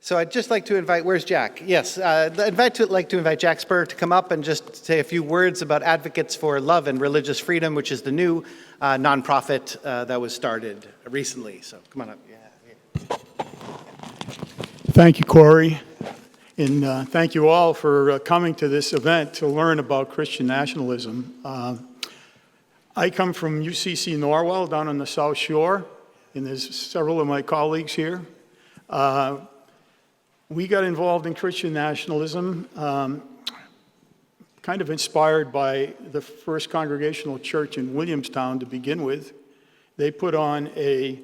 So I'd just like to invite, where's Jack? Yes, I'd like to invite Jack Spur to come up and just say a few words about Advocates for Love and Religious Freedom, which is the new nonprofit that was started recently. So come on up. Yeah. Thank you, Corey, and thank you all for coming to this event to learn about Christian nationalism. I come from UCC Norwell down on the South Shore, and there's several of my colleagues here. We got involved in Christian nationalism, kind of inspired by the First Congregational Church in Williamstown to begin with. They put on a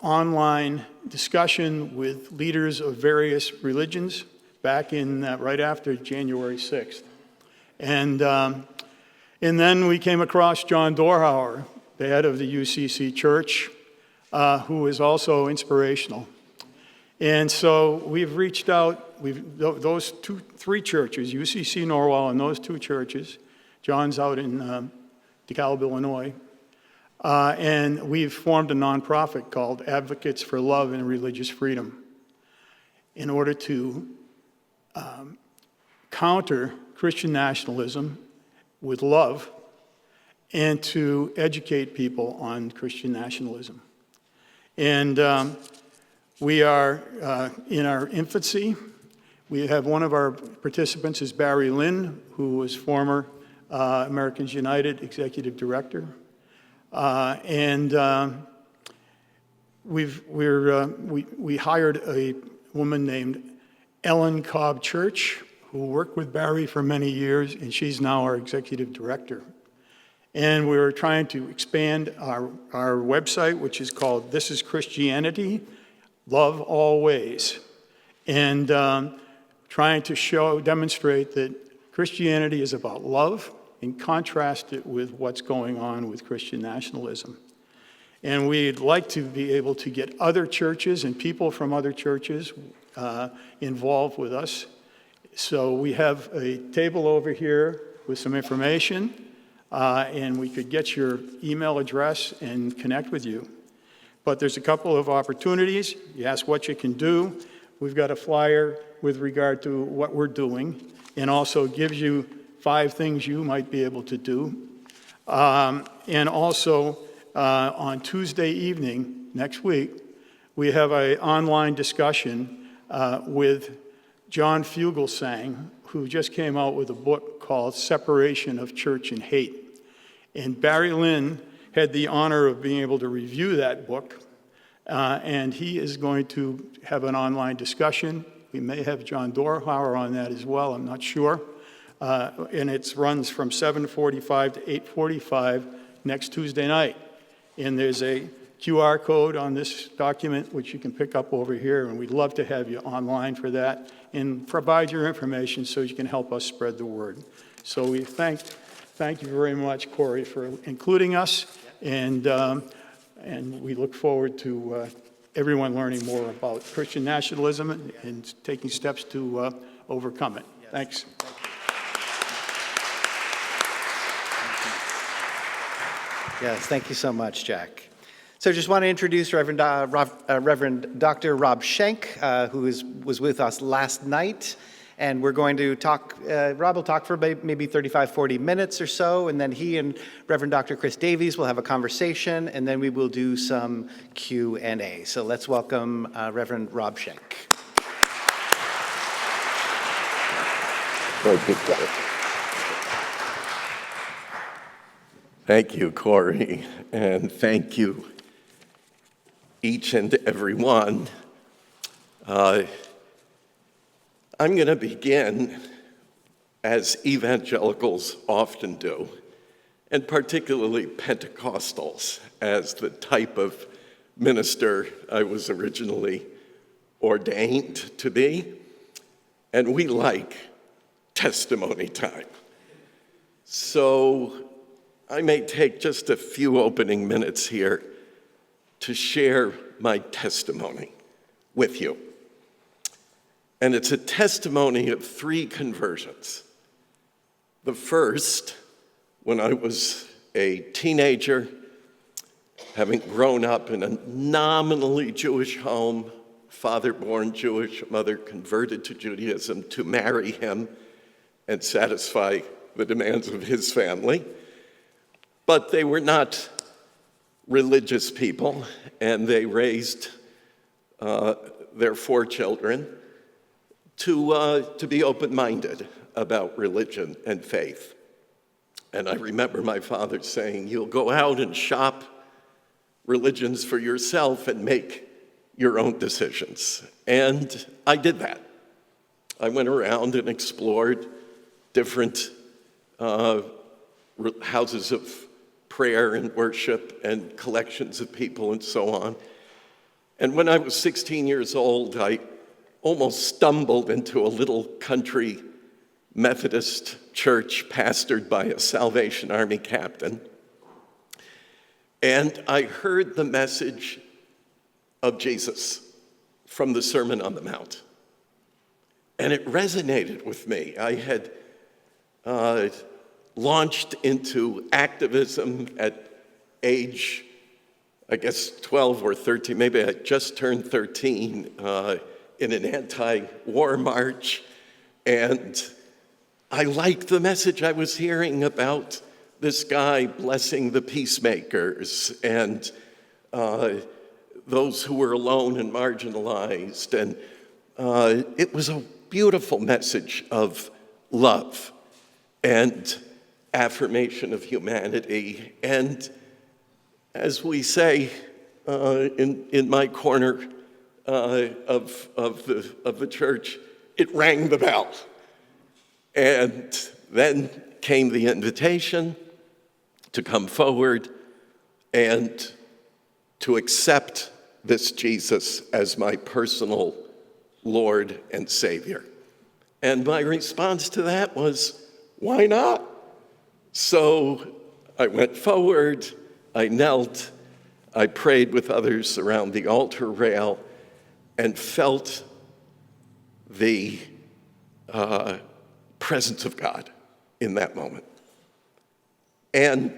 online discussion with leaders of various religions back in right after January 6th. And then we came across John Dorhauer, the head of the UCC Church, who was also inspirational. And so we've reached out, those three churches, UCC Norwell and those two churches, John's out in DeKalb, Illinois, and we've formed a nonprofit called Advocates for Love and Religious Freedom in order to counter Christian nationalism with love and to educate people on Christian nationalism. And we are in our infancy. We have one of our participants is Barry Lynn, who was former Americans United Executive Director. We hired a woman named Ellen Cobb Church, who worked with Barry for many years, and she's now our Executive Director. And we're trying to expand our website, which is called This is Christianity, Love Always, and trying to demonstrate that Christianity is about love and contrast it with what's going on with Christian nationalism. And we'd like to be able to get other churches and people from other churches involved with us. So we have a table over here with some information, and we could get your email address and connect with you. But there's a couple of opportunities. You ask what you can do. We've got a flyer with regard to what we're doing, and also gives you 5 things you might be able to do. And also, on Tuesday evening next week, we have an online discussion with John Fugelsang, who just came out with a book called Separation of Church and Hate. And Barry Lynn had the honor of being able to review that book, and he is going to have an online discussion. We may have John Dorhauer on that as well, I'm not sure. And it runs from 7:45 to 8:45 next Tuesday night. And there's a QR code on this document, which you can pick up over here, and we'd love to have you online for that and provide your information so you can help us spread the word. So we thank you very much, Corey, for including us, and we look forward to everyone learning more about Christian nationalism and taking steps to overcome it. Yes. Thanks. Yes, thank you so much, Jack. So I just want to introduce Reverend Dr. Rob Schenck, who was with us last night. And we're going to talk, Rob will talk for maybe 35, 40 minutes or so, and then he and Reverend Dr. Chris Davies will have a conversation, and then we will do some Q&A. So let's welcome Reverend Rob Schenck. Thank you, Corey, and thank you, each and every one. I'm going to begin, as evangelicals often do, and particularly Pentecostals, as the type of minister I was originally ordained to be, and we like testimony time. So I may take just a few opening minutes here to share my testimony with you. And it's a testimony of 3 conversions. The first, when I was a teenager, having grown up in a nominally Jewish home, father born Jewish, mother converted to Judaism, to marry him and satisfy the demands of his family. But they were not religious people, and they raised their 4 children to be open-minded about religion and faith. And I remember my father saying, "You'll go out and shop religions for yourself and make your own decisions." And I did that. I went around and explored different houses of prayer and worship and collections of people and so on. And when I was 16 years old, I almost stumbled into a little country Methodist church pastored by a Salvation Army captain. And I heard the message of Jesus from the Sermon on the Mount. And it resonated with me. I had launched into activism at age, I guess, 12 or 13. Maybe I just turned 13 in an anti-war march. And I liked the message I was hearing about this guy blessing the peacemakers and those who were alone and marginalized. And it was a beautiful message of love and affirmation of humanity. And as we say in my corner of the church, it rang the bell. And then came the invitation to come forward and to accept this Jesus as my personal Lord and Savior. And my response to that was, why not? So I went forward, I knelt, I prayed with others around the altar rail, and felt the presence of God in that moment. And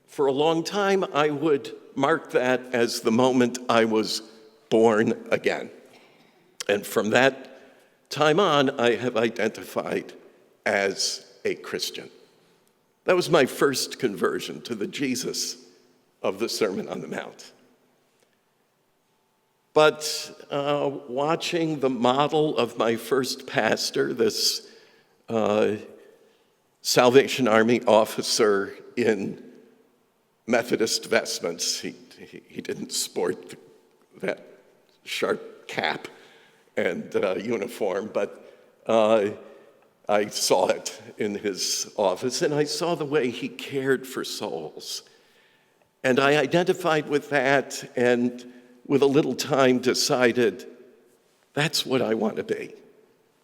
for a long time, I would mark that as the moment I was born again. And from that time on, I have identified as a Christian. That was my first conversion to the Jesus of the Sermon on the Mount. But watching the model of my first pastor, this Salvation Army officer in Methodist vestments, he didn't sport that sharp cap and uniform, but I saw it in his office, and I saw the way he cared for souls. And I identified with that, and with a little time decided, that's what I want to be.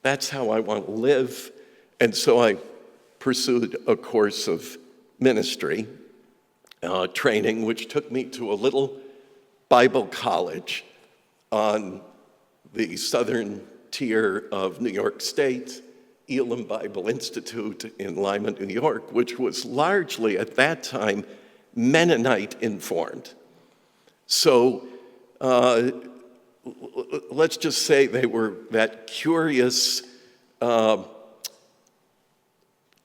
That's how I want to live. And so I pursued a course of ministry training, which took me to a little Bible college on the southern tier of New York State, Elam Bible Institute in Lima, New York, which was largely at that time Mennonite informed. So let's just say they were that curious,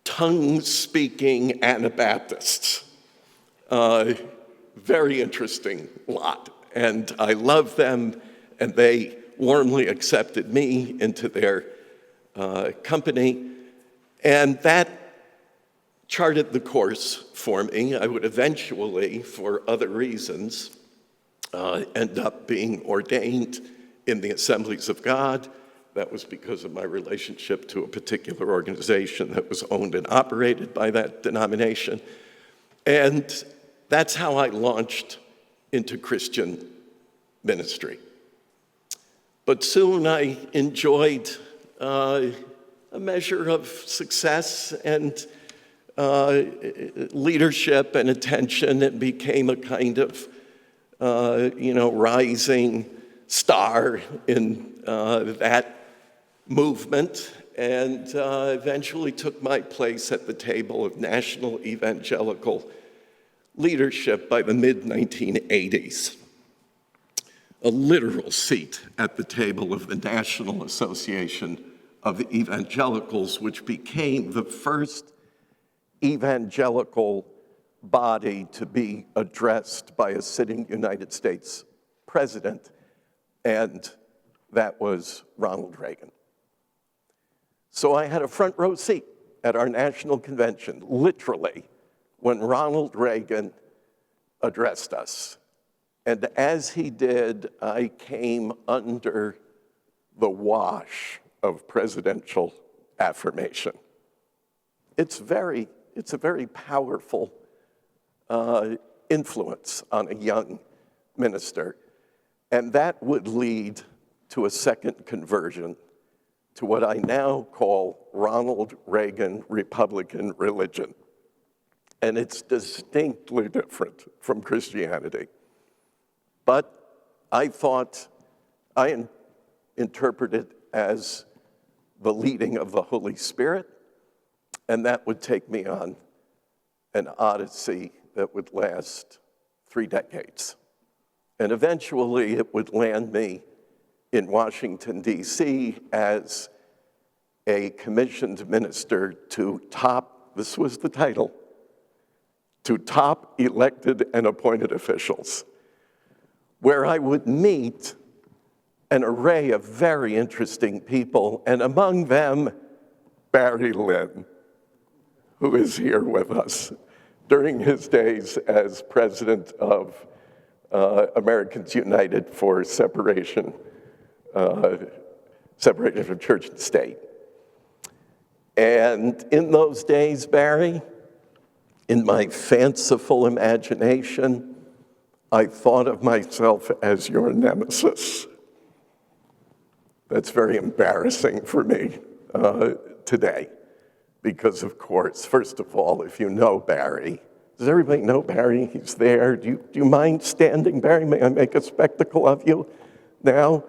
tongue-speaking Anabaptists. Very interesting lot. And I loved them, and they warmly accepted me into their company. And that charted the course for me. I would eventually, for other reasons, end up being ordained in the Assemblies of God. That was because of my relationship to a particular organization that was owned and operated by that denomination. And that's how I launched into Christian ministry. But soon I enjoyed a measure of success and leadership and attention. It became a kind of rising star in that movement, and eventually took my place at the table of national evangelical leadership by the mid-1980s. a literal seat at the table of the National Association of Evangelicals, which became the first evangelical body to be addressed by a sitting United States president, and that was Ronald Reagan. So I had a front row seat at our national convention, literally, when Ronald Reagan addressed us. And as he did, I came under the wash of presidential affirmation. It's a very powerful influence on a young minister. And that would lead to a second conversion to what I now call Ronald Reagan Republican religion. And it's distinctly different from Christianity. But I thought, I interpret it as the leading of the Holy Spirit, and that would take me on an odyssey that would last 3 decades. And eventually it would land me in Washington, D.C. as a commissioned minister to top, this was the title, to top elected and appointed officials, where I would meet an array of very interesting people, and among them, Barry Lynn, who is here with us during his days as president of Americans United for separation of church and state. And in those days, Barry, in my fanciful imagination, I thought of myself as your nemesis. That's very embarrassing for me today, because of course, first of all, if you know Barry, does everybody know Barry? He's there. Do you mind standing, Barry? May I make a spectacle of you now?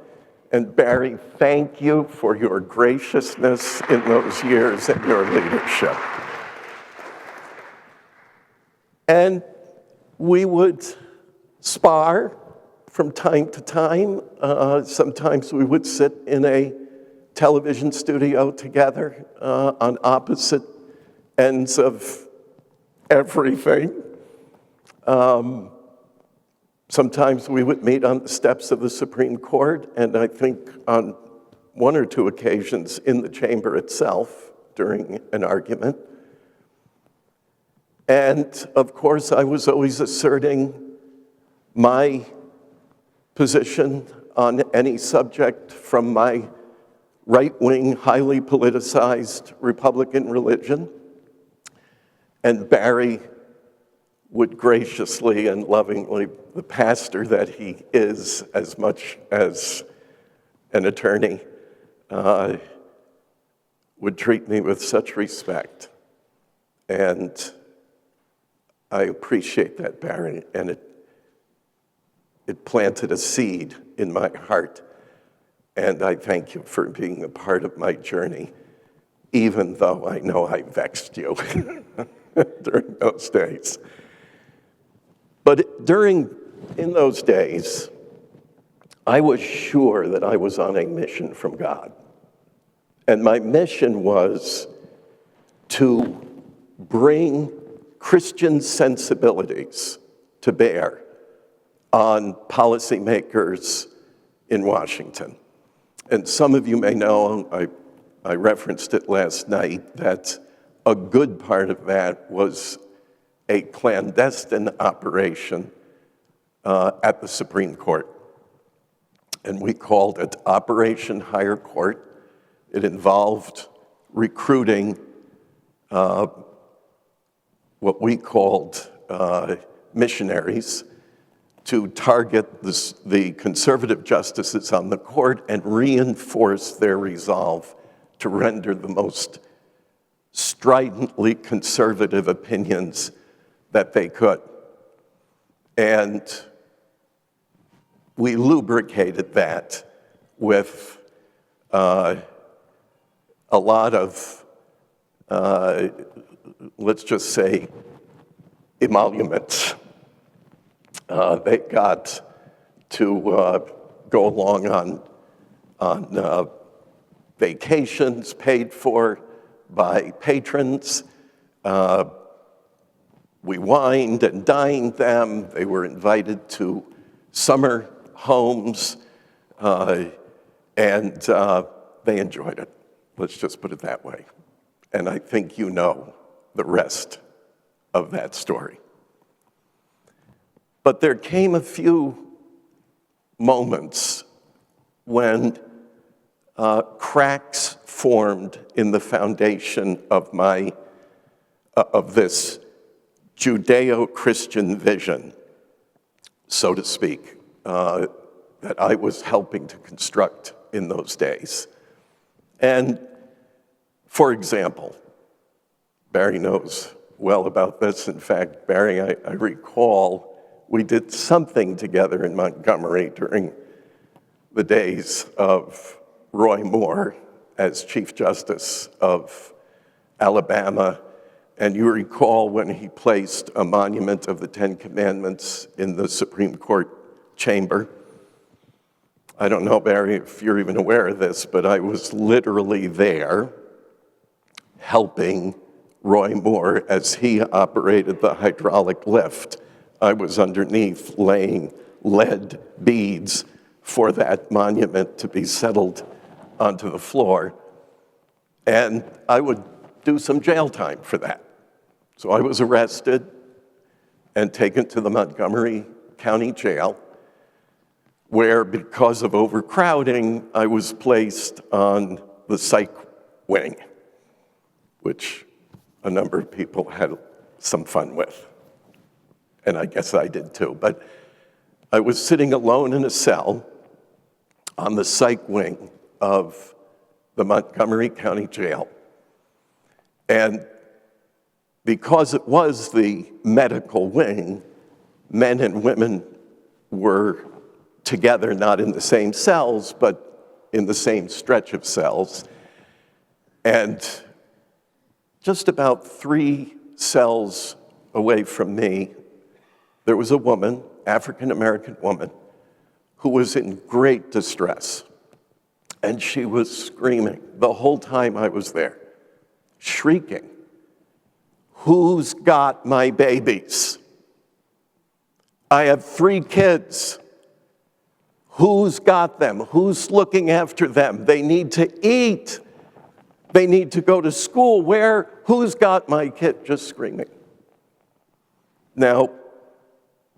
And Barry, thank you for your graciousness in those years and your leadership. And we would spar from time to time. Sometimes we would sit in a television studio together on opposite ends of everything. Sometimes we would meet on the steps of the Supreme Court, and I think on 1 or 2 occasions in the chamber itself during an argument. And of course, I was always asserting my position on any subject from my right-wing, highly politicized Republican religion. And Barry would graciously and lovingly, the pastor that he is, as much as an attorney, would treat me with such respect. And I appreciate that, Barry, and it planted a seed in my heart. And I thank you for being a part of my journey, even though I know I vexed you during those days. But in those days, I was sure that I was on a mission from God. And my mission was to bring Christian sensibilities to bear on policymakers in Washington. And some of you may know, I referenced it last night, that a good part of that was a clandestine operation at the Supreme Court. And we called it Operation Higher Court. It involved recruiting what we called missionaries to target the conservative justices on the court and reinforce their resolve to render the most stridently conservative opinions that they could. And we lubricated that with a lot of, let's just say, emoluments. They got to go along on vacations paid for by patrons. We wined and dined them. They were invited to summer homes, and they enjoyed it. Let's just put it that way. And I think you know the rest of that story. But there came a few moments when cracks formed in the foundation of this Judeo-Christian vision, so to speak, that I was helping to construct in those days. And for example, Barry knows well about this. In fact, Barry, I recall we did something together in Montgomery during the days of Roy Moore as Chief Justice of Alabama. And you recall when he placed a monument of the Ten Commandments in the Supreme Court chamber. I don't know, Barry, if you're even aware of this, but I was literally there helping Roy Moore as he operated the hydraulic lift. I was underneath laying lead beads for that monument to be settled onto the floor. And I would do some jail time for that. So I was arrested and taken to the Montgomery County Jail, where because of overcrowding, I was placed on the psych wing, which a number of people had some fun with. And I guess I did too. But I was sitting alone in a cell on the psych wing of the Montgomery County Jail. And because it was the medical wing, men and women were together, not in the same cells, but in the same stretch of cells. And just about 3 cells away from me, there was a woman, African-American woman, who was in great distress. And she was screaming the whole time I was there, shrieking, "Who's got my babies? I have 3 kids. Who's got them? Who's looking after them? They need to eat. They need to go to school. Who's got my kid?" Just screaming. Now,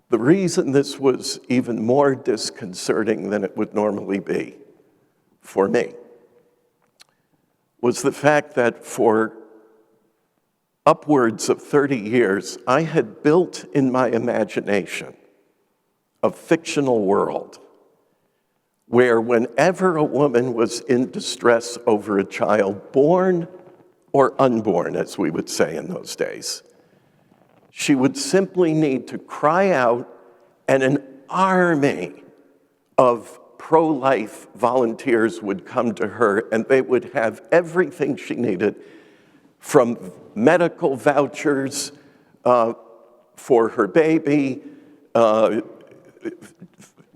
the reason this was even more disconcerting than it would normally be for me was the fact that for upwards of 30 years, I had built in my imagination a fictional world where whenever a woman was in distress over a child, born or unborn, as we would say in those days, she would simply need to cry out, and an army of pro-life volunteers would come to her, and they would have everything she needed, from medical vouchers for her baby,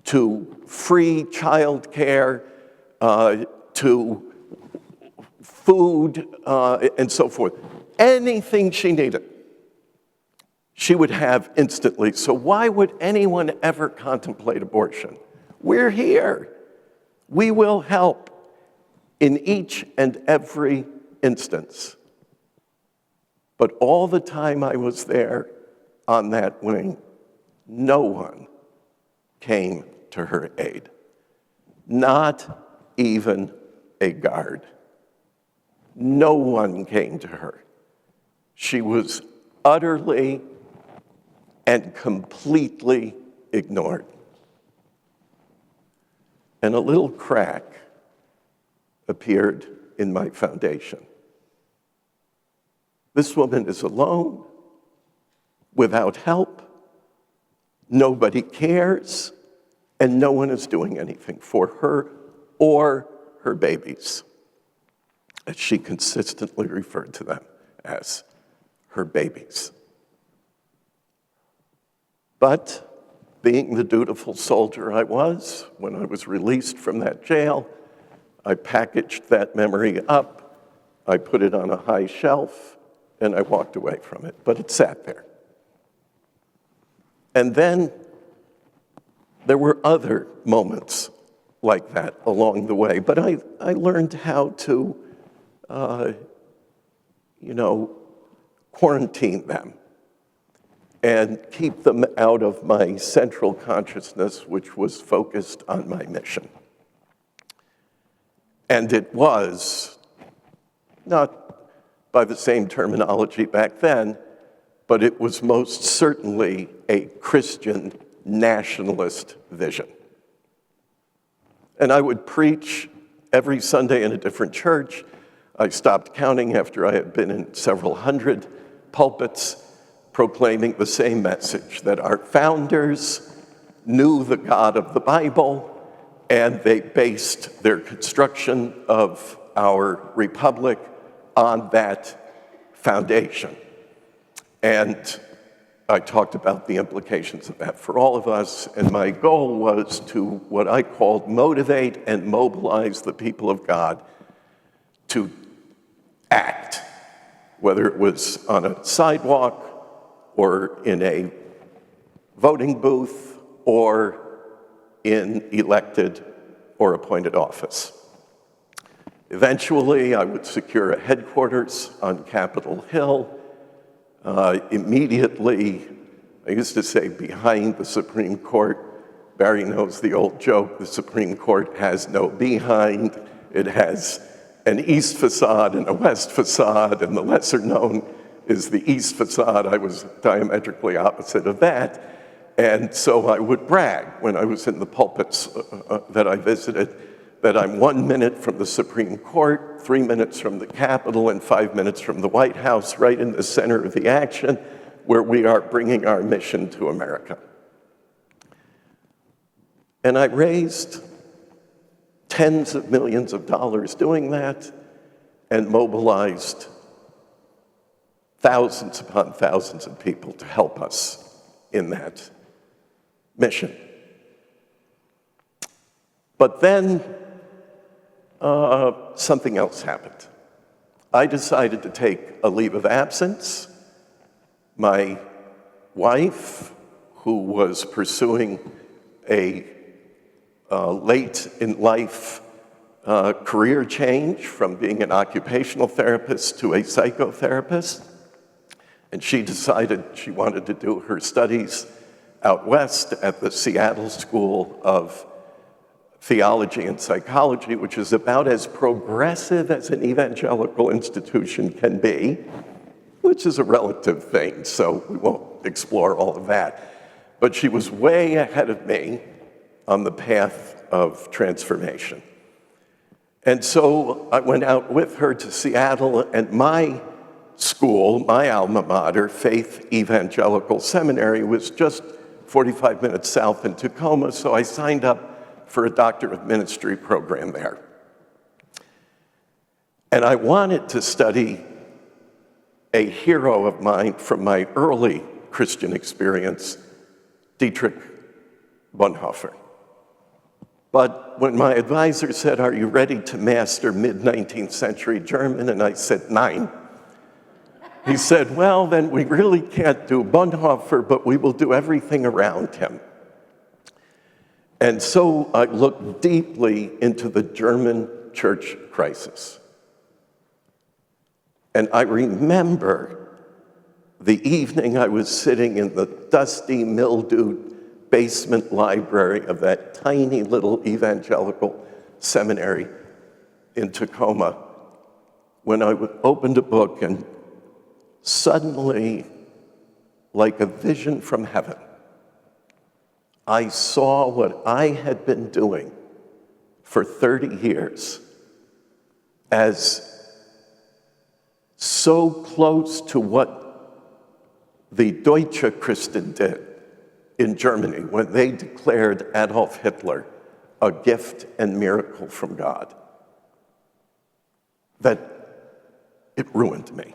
to free child care, to food, and so forth. Anything she needed, she would have instantly. So why would anyone ever contemplate abortion? We're here. We will help in each and every instance. But all the time I was there on that wing, no one came to her aid. Not even a guard. No one came to her. She was utterly and completely ignored. And a little crack appeared in my foundation. This woman is alone, without help, nobody cares, and no one is doing anything for her or her babies, as she consistently referred to them as her babies. But being the dutiful soldier I was, when I was released from that jail, I packaged that memory up, I put it on a high shelf, and I walked away from it, but it sat there. And then there were other moments like that along the way, but I learned how to, quarantine them and keep them out of my central consciousness, which was focused on my mission. And it was, not by the same terminology back then, but it was most certainly a Christian nationalist vision. And I would preach every Sunday in a different church. I stopped counting after I had been in several hundred pulpits proclaiming the same message, that our founders knew the God of the Bible, and they based their construction of our republic on that foundation. And I talked about the implications of that for all of us, and my goal was to, what I called, motivate and mobilize the people of God to act, whether it was on a sidewalk or in a voting booth or in elected or appointed office. Eventually, I would secure a headquarters on Capitol Hill. Immediately, I used to say, behind the Supreme Court. Barry knows the old joke, the Supreme Court has no behind. It has an east facade and a west facade, and the lesser known is the east facade. I was diametrically opposite of that. And so I would brag when I was in the pulpits that I visited that I'm 1 minute from the Supreme Court, 3 minutes from the Capitol, and 5 minutes from the White House, right in the center of the action, where we are bringing our mission to America. And I raised tens of millions of dollars doing that and mobilized thousands upon thousands of people to help us in that mission. But then something else happened. I decided to take a leave of absence. My wife, who was pursuing a late in life career change from being an occupational therapist to a psychotherapist, and she decided she wanted to do her studies out west at the Seattle School of Theology and Psychology, which is about as progressive as an evangelical institution can be, which is a relative thing, so we won't explore all of that. But she was way ahead of me on the path of transformation. And so I went out with her to Seattle, and my school, my alma mater, Faith Evangelical Seminary, was just 45 minutes south in Tacoma, so I signed up for a Doctor of Ministry program there. And I wanted to study a hero of mine from my early Christian experience, Dietrich Bonhoeffer. But when my advisor said, "Are you ready to master mid-19th century German?" and I said, "Nein," he said, "Well, then we really can't do Bonhoeffer, but we will do everything around him." And so I looked deeply into the German church crisis. And I remember the evening I was sitting in the dusty, mildewed basement library of that tiny little evangelical seminary in Tacoma, when I opened a book, and suddenly, like a vision from heaven, I saw what I had been doing for 30 years as so close to what the Deutsche Christen did in Germany when they declared Adolf Hitler a gift and miracle from God, that it ruined me.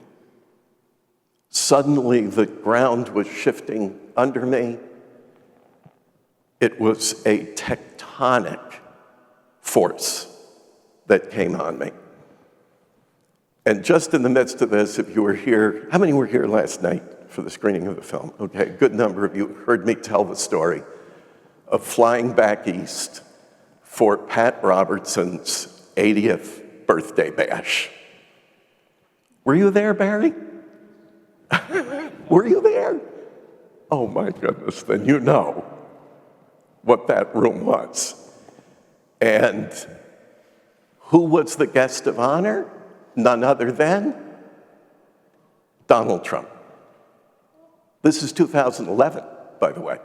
Suddenly, the ground was shifting under me. It was a tectonic force that came on me. And just in the midst of this, if you were here, how many were here last night for the screening of the film? Okay, a good number of you heard me tell the story of flying back east for Pat Robertson's 80th birthday bash. Were you there, Barry? Were you there? Oh my goodness, then you know what that room was. And who was the guest of honor? None other than Donald Trump. This is 2011, by the way.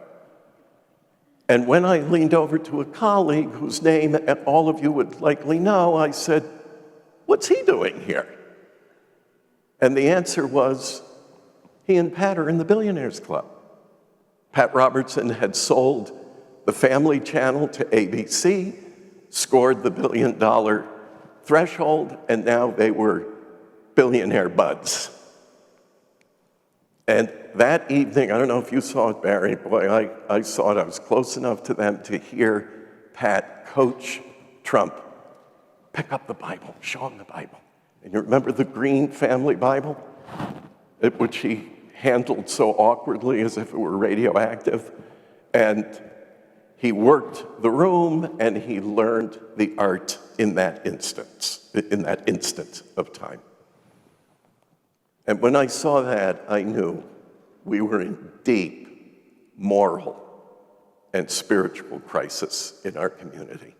And when I leaned over to a colleague whose name all of you would likely know, I said, "What's he doing here?" And the answer was, he and Pat are in the Billionaires Club. Pat Robertson had sold the Family Channel to ABC, scored the $1 billion threshold, and now they were billionaire buds. And that evening, I don't know if you saw it, Barry, boy, I saw it. I was close enough to them to hear Pat coach Trump pick up the Bible, show him the Bible. And you remember the green family Bible, which he handled so awkwardly as if it were radioactive? And he worked the room, and he learned the art in that instant of time. And when I saw that, I knew we were in deep moral and spiritual crisis in our community.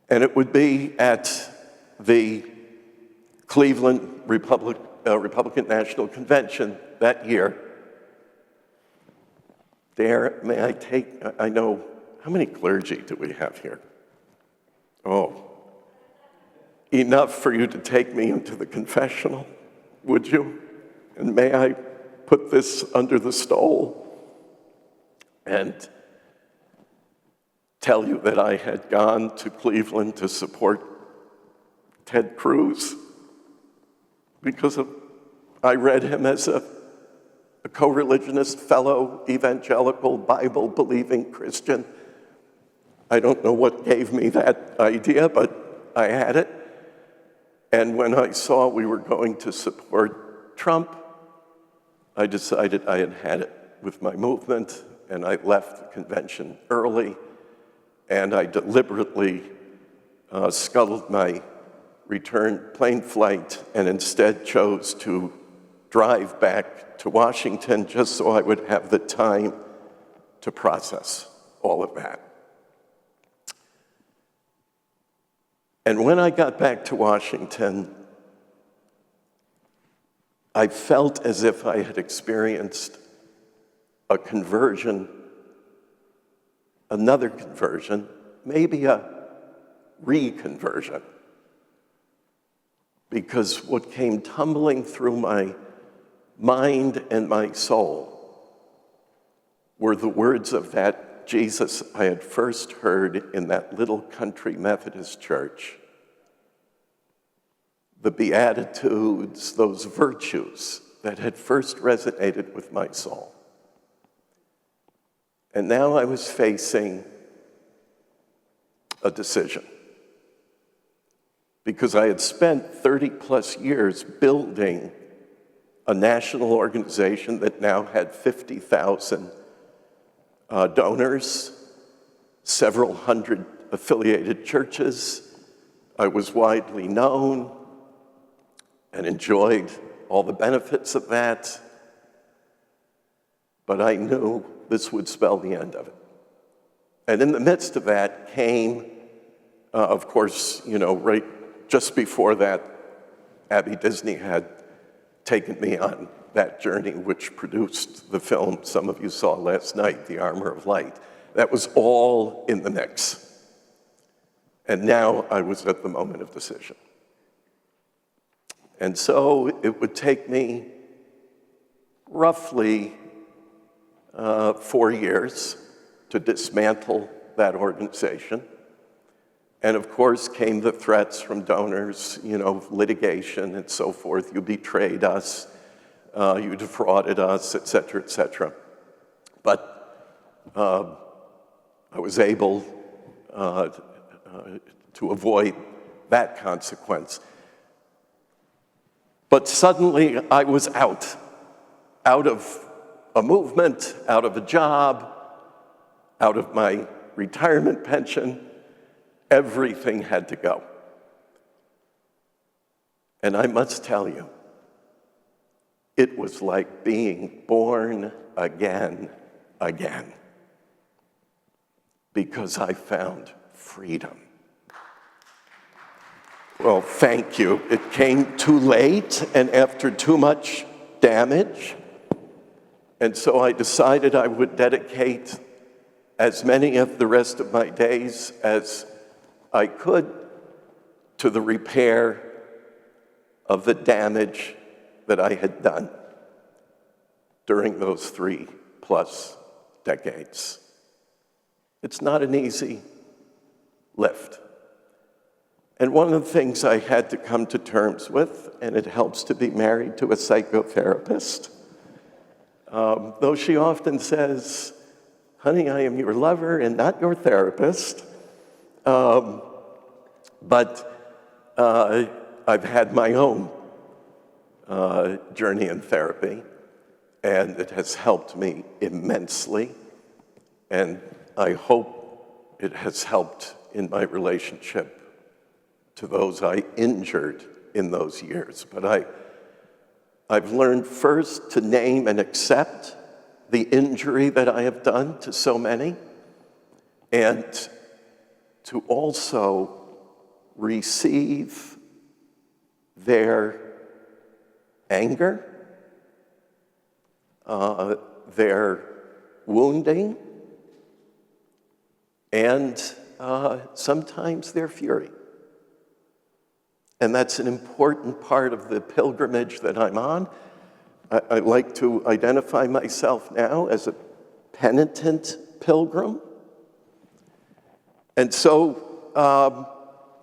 And it would be at the Cleveland Republican National Convention that year. There, may I take, I know, how many clergy do we have here? Oh, enough for you to take me into the confessional, would you? And may I put this under the stole and tell you that I had gone to Cleveland to support Ted Cruz because I read him as a co-religionist, fellow evangelical, Bible-believing Christian. I don't know what gave me that idea, but I had it. And when I saw we were going to support Trump, I decided I had had it with my movement, and I left the convention early, and I deliberately scuttled my return plane flight and instead chose to drive back to Washington just so I would have the time to process all of that. And when I got back to Washington, I felt as if I had experienced a conversion, another conversion, maybe a reconversion. Because what came tumbling through my mind and my soul were the words of that Jesus I had first heard in that little country Methodist church. The Beatitudes, those virtues that had first resonated with my soul. And now I was facing a decision. Because I had spent 30 plus years building a national organization that now had 50,000 donors, several hundred affiliated churches. I was widely known and enjoyed all the benefits of that. But I knew this would spell the end of it. And in the midst of that came, of course, right just before that, Abby Disney had taken me on that journey, which produced the film some of you saw last night, The Armor of Light. That was all in the mix. And now I was at the moment of decision. And so it would take me roughly 4 years to dismantle that organization. And of course came the threats from donors, litigation and so forth. You betrayed us, you defrauded us, et cetera, et cetera. But I was able to avoid that consequence. But suddenly I was out of a movement, out of a job, out of my retirement pension. Everything had to go. And I must tell you, it was like being born again, because I found freedom. Well, thank you. It came too late and after too much damage. And so I decided I would dedicate as many of the rest of my days as I could to the repair of the damage that I had done during those 3+ decades. It's not an easy lift. And one of the things I had to come to terms with, and it helps to be married to a psychotherapist, though she often says, honey, I am your lover and not your therapist, but I've had my own journey in therapy, and it has helped me immensely, and I hope it has helped in my relationship to those I injured in those years. But I've learned first to name and accept the injury that I have done to so many, and to also receive their anger, their wounding, and sometimes their fury. And that's an important part of the pilgrimage that I'm on. I like to identify myself now as a penitent pilgrim. And so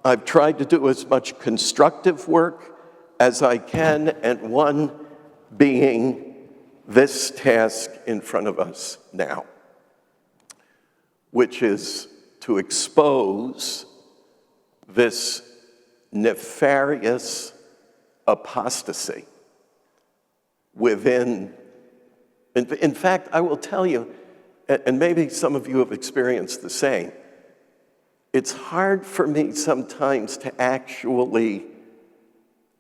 I've tried to do as much constructive work as I can, and one being this task in front of us now, which is to expose this nefarious apostasy within. In fact, I will tell you, and maybe some of you have experienced the same, it's hard for me sometimes to actually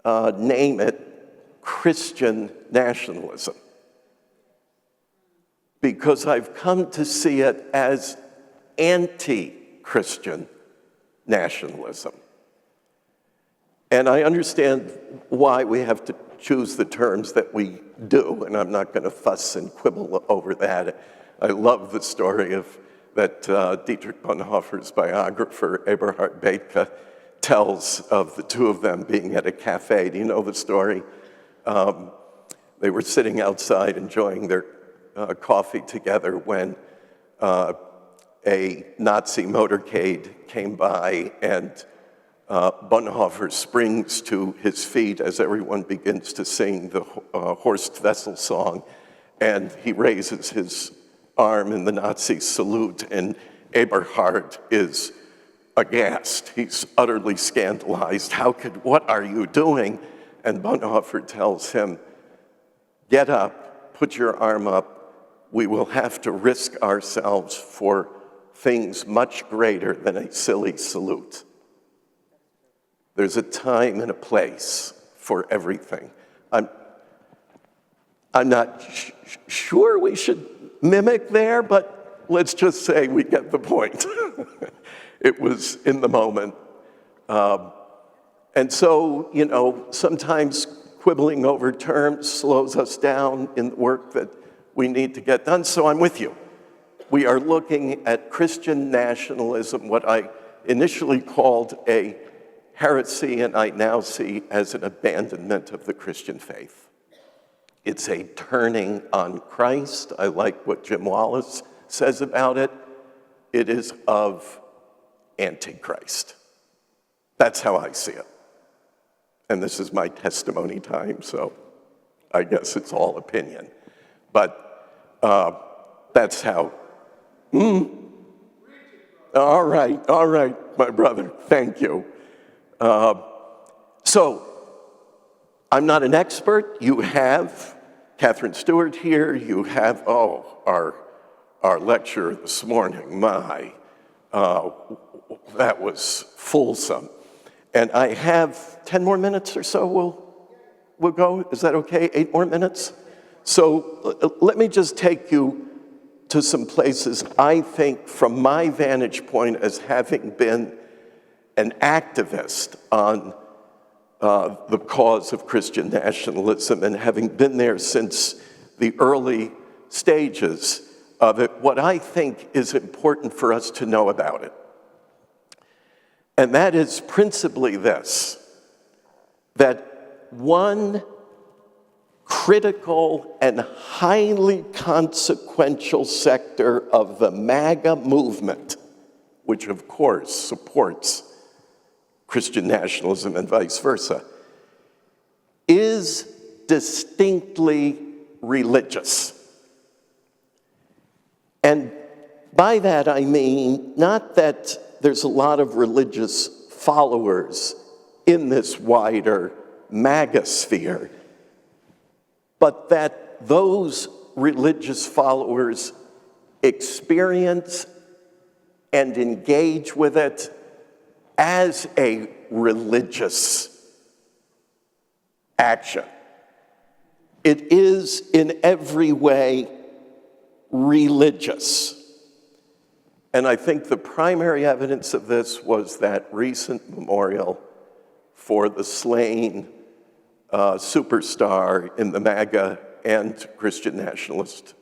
name it Christian nationalism, because I've come to see it as anti-Christian nationalism. And I understand why we have to choose the terms that we do, and I'm not going to fuss and quibble over that. I love the story that Dietrich Bonhoeffer's biographer, Eberhard Bethke, tells of the two of them being at a cafe. Do you know the story? They were sitting outside enjoying their coffee together when a Nazi motorcade came by, and Bonhoeffer springs to his feet as everyone begins to sing the Horst Wessel song, and he raises his arm in the Nazi salute, and Eberhard is aghast. He's utterly scandalized. What are you doing? And Bonhoeffer tells him, get up, put your arm up. We will have to risk ourselves for things much greater than a silly salute. There's a time and a place for everything. I'm not sure we should mimic there, but let's just say we get the point. It was in the moment. And so, sometimes quibbling over terms slows us down in the work that we need to get done. So I'm with you. We are looking at Christian nationalism, what I initially called a heresy, and I now see as an abandonment of the Christian faith. It's a turning on Christ. I like what Jim Wallace says about it. It is of Antichrist. That's how I see it. And this is my testimony time, so I guess it's all opinion. But that's how. All right, my brother. Thank you. So, I'm not an expert. You have Catherine Stewart here. You have, our lecture this morning. That was fulsome. And I have 10 more minutes or so we'll go. Is that okay? 8 more minutes? So let me just take you to some places I think, from my vantage point as having been an activist on the cause of Christian nationalism and having been there since the early stages of it, what I think is important for us to know about it. And that is principally this, that one critical and highly consequential sector of the MAGA movement, which of course supports Christian nationalism and vice versa, is distinctly religious. And by that I mean not that there's a lot of religious followers in this wider MAGA sphere, but that those religious followers experience and engage with it as a religious action. It is in every way religious. And I think the primary evidence of this was that recent memorial for the slain superstar in the MAGA and Christian nationalist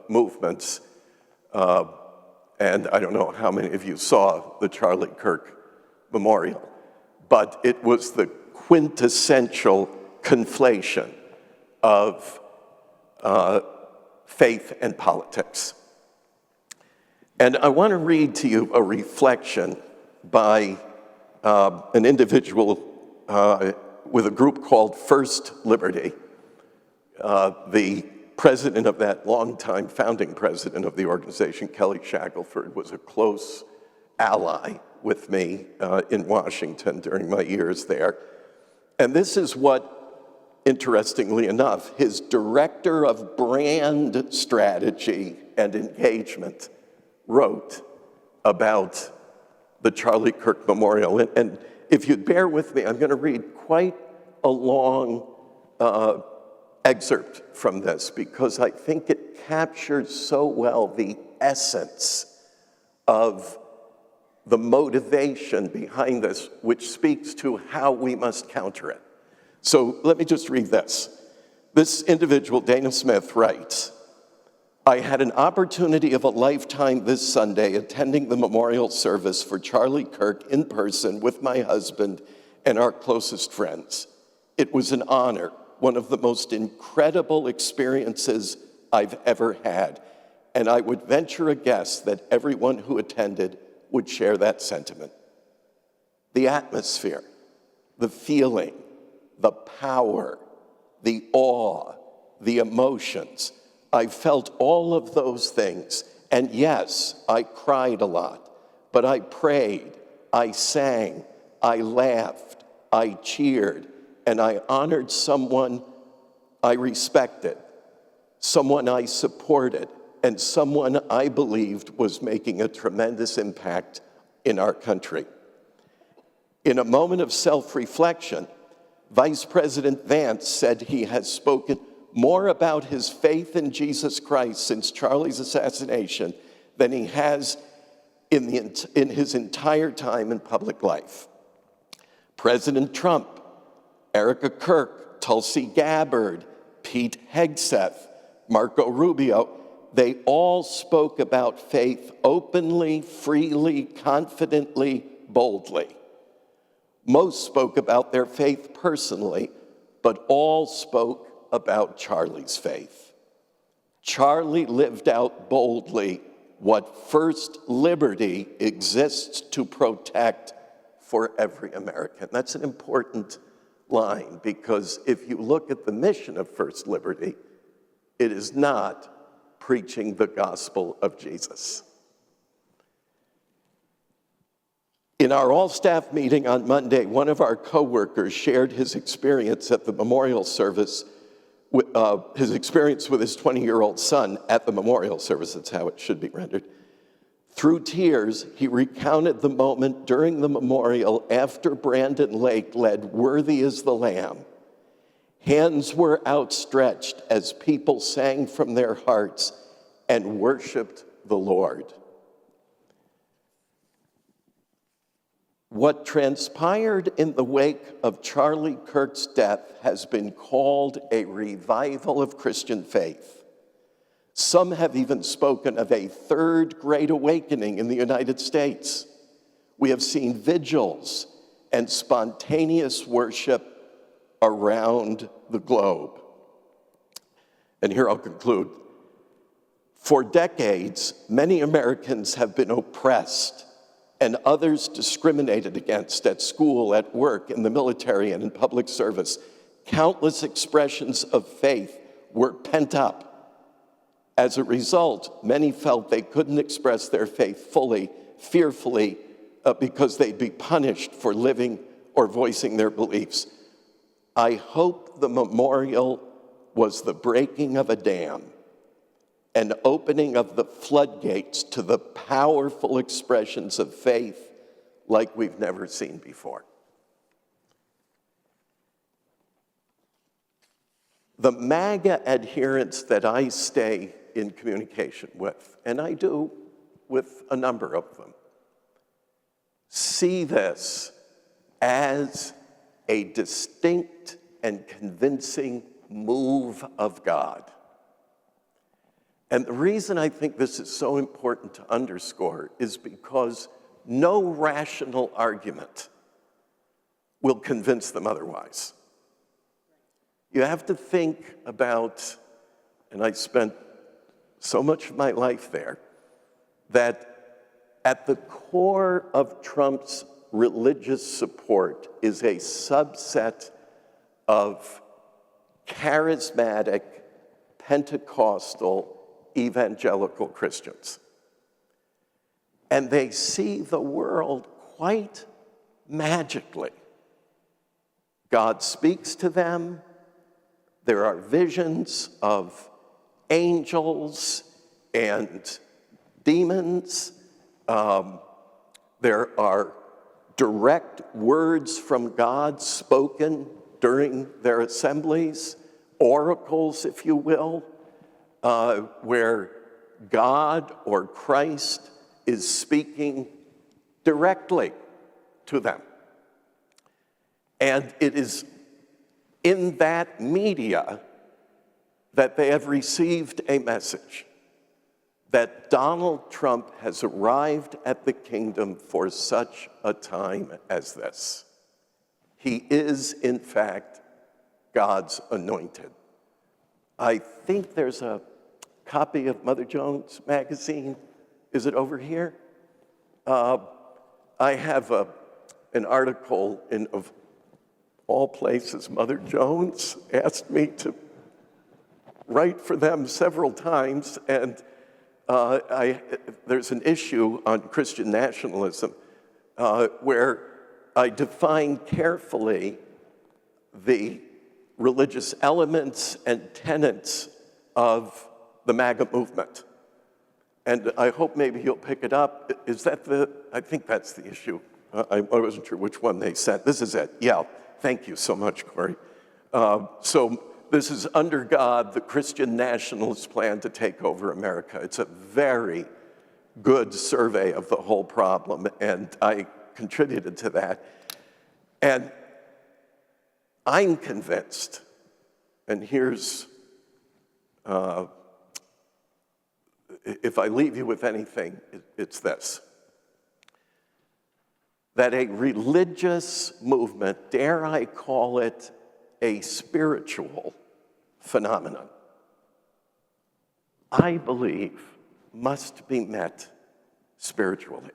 movements. And I don't know how many of you saw the Charlie Kirk memorial, but it was the quintessential conflation of faith and politics. And I want to read to you a reflection by an individual with a group called First Liberty. The president of that, longtime founding president of the organization, Kelly Shackelford, was a close ally with me in Washington during my years there. And this is what, interestingly enough, his director of brand strategy and engagement wrote about the Charlie Kirk Memorial. And if you'd bear with me, I'm going to read quite a long excerpt from this because I think it captures so well the essence of the motivation behind this, which speaks to how we must counter it. So let me just read this. This individual, Dana Smith, writes, "I had an opportunity of a lifetime this Sunday attending the memorial service for Charlie Kirk in person with my husband and our closest friends. It was an honor, one of the most incredible experiences I've ever had, and I would venture a guess that everyone who attended would share that sentiment. The atmosphere, the feeling, the power, the awe, the emotions. I felt all of those things, and yes, I cried a lot, but I prayed, I sang, I laughed, I cheered, and I honored someone I respected, someone I supported, and someone I believed was making a tremendous impact in our country." In a moment of self-reflection, Vice President Vance said he has spoken more about his faith in Jesus Christ since Charlie's assassination than he has in his entire time in public life. President Trump, Erica Kirk, Tulsi Gabbard, Pete Hegseth, Marco Rubio, they all spoke about faith openly, freely, confidently, boldly. Most spoke about their faith personally, but all spoke about Charlie's faith. Charlie lived out boldly what First Liberty exists to protect for every American. That's an important line because if you look at the mission of First Liberty, it is not preaching the gospel of Jesus. In our all-staff meeting on Monday, one of our coworkers shared his experience at the memorial service, his experience with his 20-year-old son at the memorial service. That's how it should be rendered. Through tears, he recounted the moment during the memorial after Brandon Lake led "Worthy is the Lamb." Hands were outstretched as people sang from their hearts and worshiped the Lord. What transpired in the wake of Charlie Kirk's death has been called a revival of Christian faith. Some have even spoken of a third great awakening in the United States. We have seen vigils and spontaneous worship around the globe. And here I'll conclude. For decades, many Americans have been oppressed and others discriminated against at school, at work, in the military, and in public service. Countless expressions of faith were pent up. As a result, many felt they couldn't express their faith fully, fearfully, because they'd be punished for living or voicing their beliefs. I hope the memorial was the breaking of a dam, an opening of the floodgates to the powerful expressions of faith like we've never seen before. The MAGA adherents that I stay in communication with, and I do with a number of them, see this as a distinct and convincing move of God. And the reason I think this is so important to underscore is because no rational argument will convince them otherwise. You have to think about, and I spent so much of my life there, that at the core of Trump's religious support is a subset of charismatic, Pentecostal, evangelical Christians. And they see the world quite magically. God speaks to them. There are visions of angels and demons. There are direct words from God spoken during their assemblies, oracles, if you will, where God or Christ is speaking directly to them. And it is in that media that they have received a message that Donald Trump has arrived at the kingdom for such a time as this. He is, in fact, God's anointed. I think there's a copy of Mother Jones magazine. Is it over here? I have an article of all places. Mother Jones asked me to write for them several times, and there's an issue on Christian nationalism where I define carefully the religious elements and tenets of the MAGA movement. And I hope maybe you'll pick it up. Is that I think that's the issue. I wasn't sure which one they sent. This is it. Yeah, thank you so much, Corey. So this is Under God, the Christian Nationalists' Plan to Take Over America. It's a very good survey of the whole problem, and I contributed to that. And I'm convinced, and here's, if I leave you with anything, it's this, that a religious movement, dare I call it a spiritual phenomenon, I believe must be met spiritually.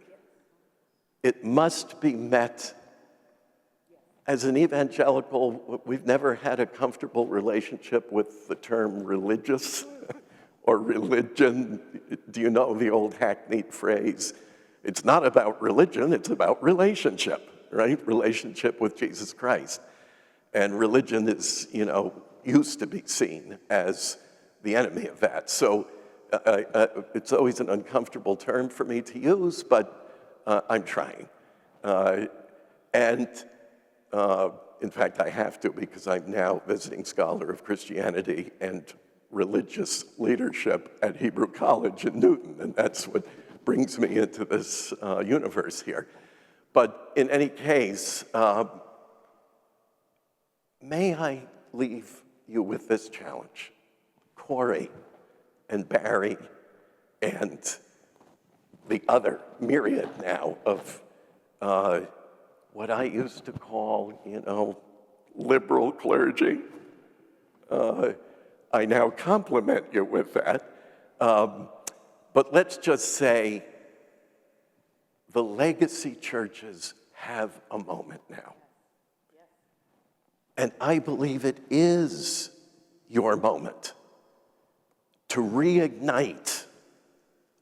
It must be met. As an evangelical, we've never had a comfortable relationship with the term religious or religion. Do you know the old hackneyed phrase, It's not about religion, it's about relationship, right? Relationship with Jesus Christ. And religion is, used to be seen as the enemy of that. So it's always an uncomfortable term for me to use, but I'm trying. In fact, I have to, because I'm now visiting scholar of Christianity and religious leadership at Hebrew College in Newton, and that's what brings me into this universe here. But in any case, may I leave you with this challenge? Corey and Barry and the other myriad now of what I used to call, liberal clergy. I now compliment you with that. But let's just say the legacy churches have a moment now. And I believe it is your moment to reignite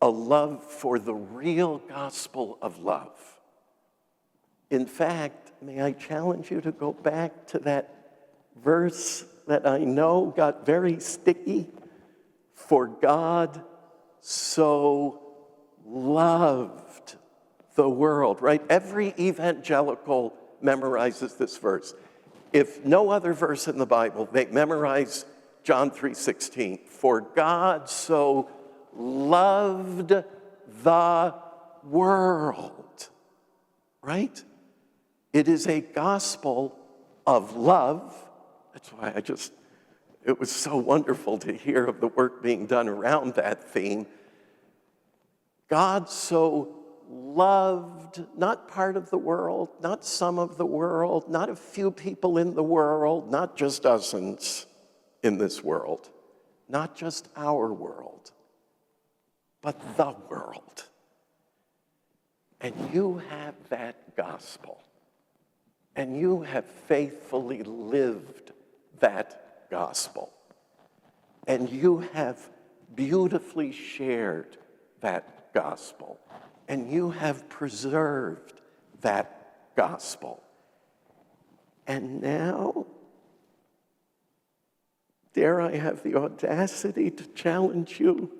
a love for the real gospel of love. In fact, may I challenge you to go back to that verse that I know got very sticky? For God so loved the world, right? Every evangelical memorizes this verse. If no other verse in the Bible, they memorize John 3:16. For God so loved the world, right? It is a gospel of love. That's why it was so wonderful to hear of the work being done around that theme. God so loved, not part of the world, not some of the world, not a few people in the world, not just us in this world, not just our world, but the world. And you have that gospel. And you have faithfully lived that gospel. And you have beautifully shared that gospel. And you have preserved that gospel. And now, dare I have the audacity to challenge you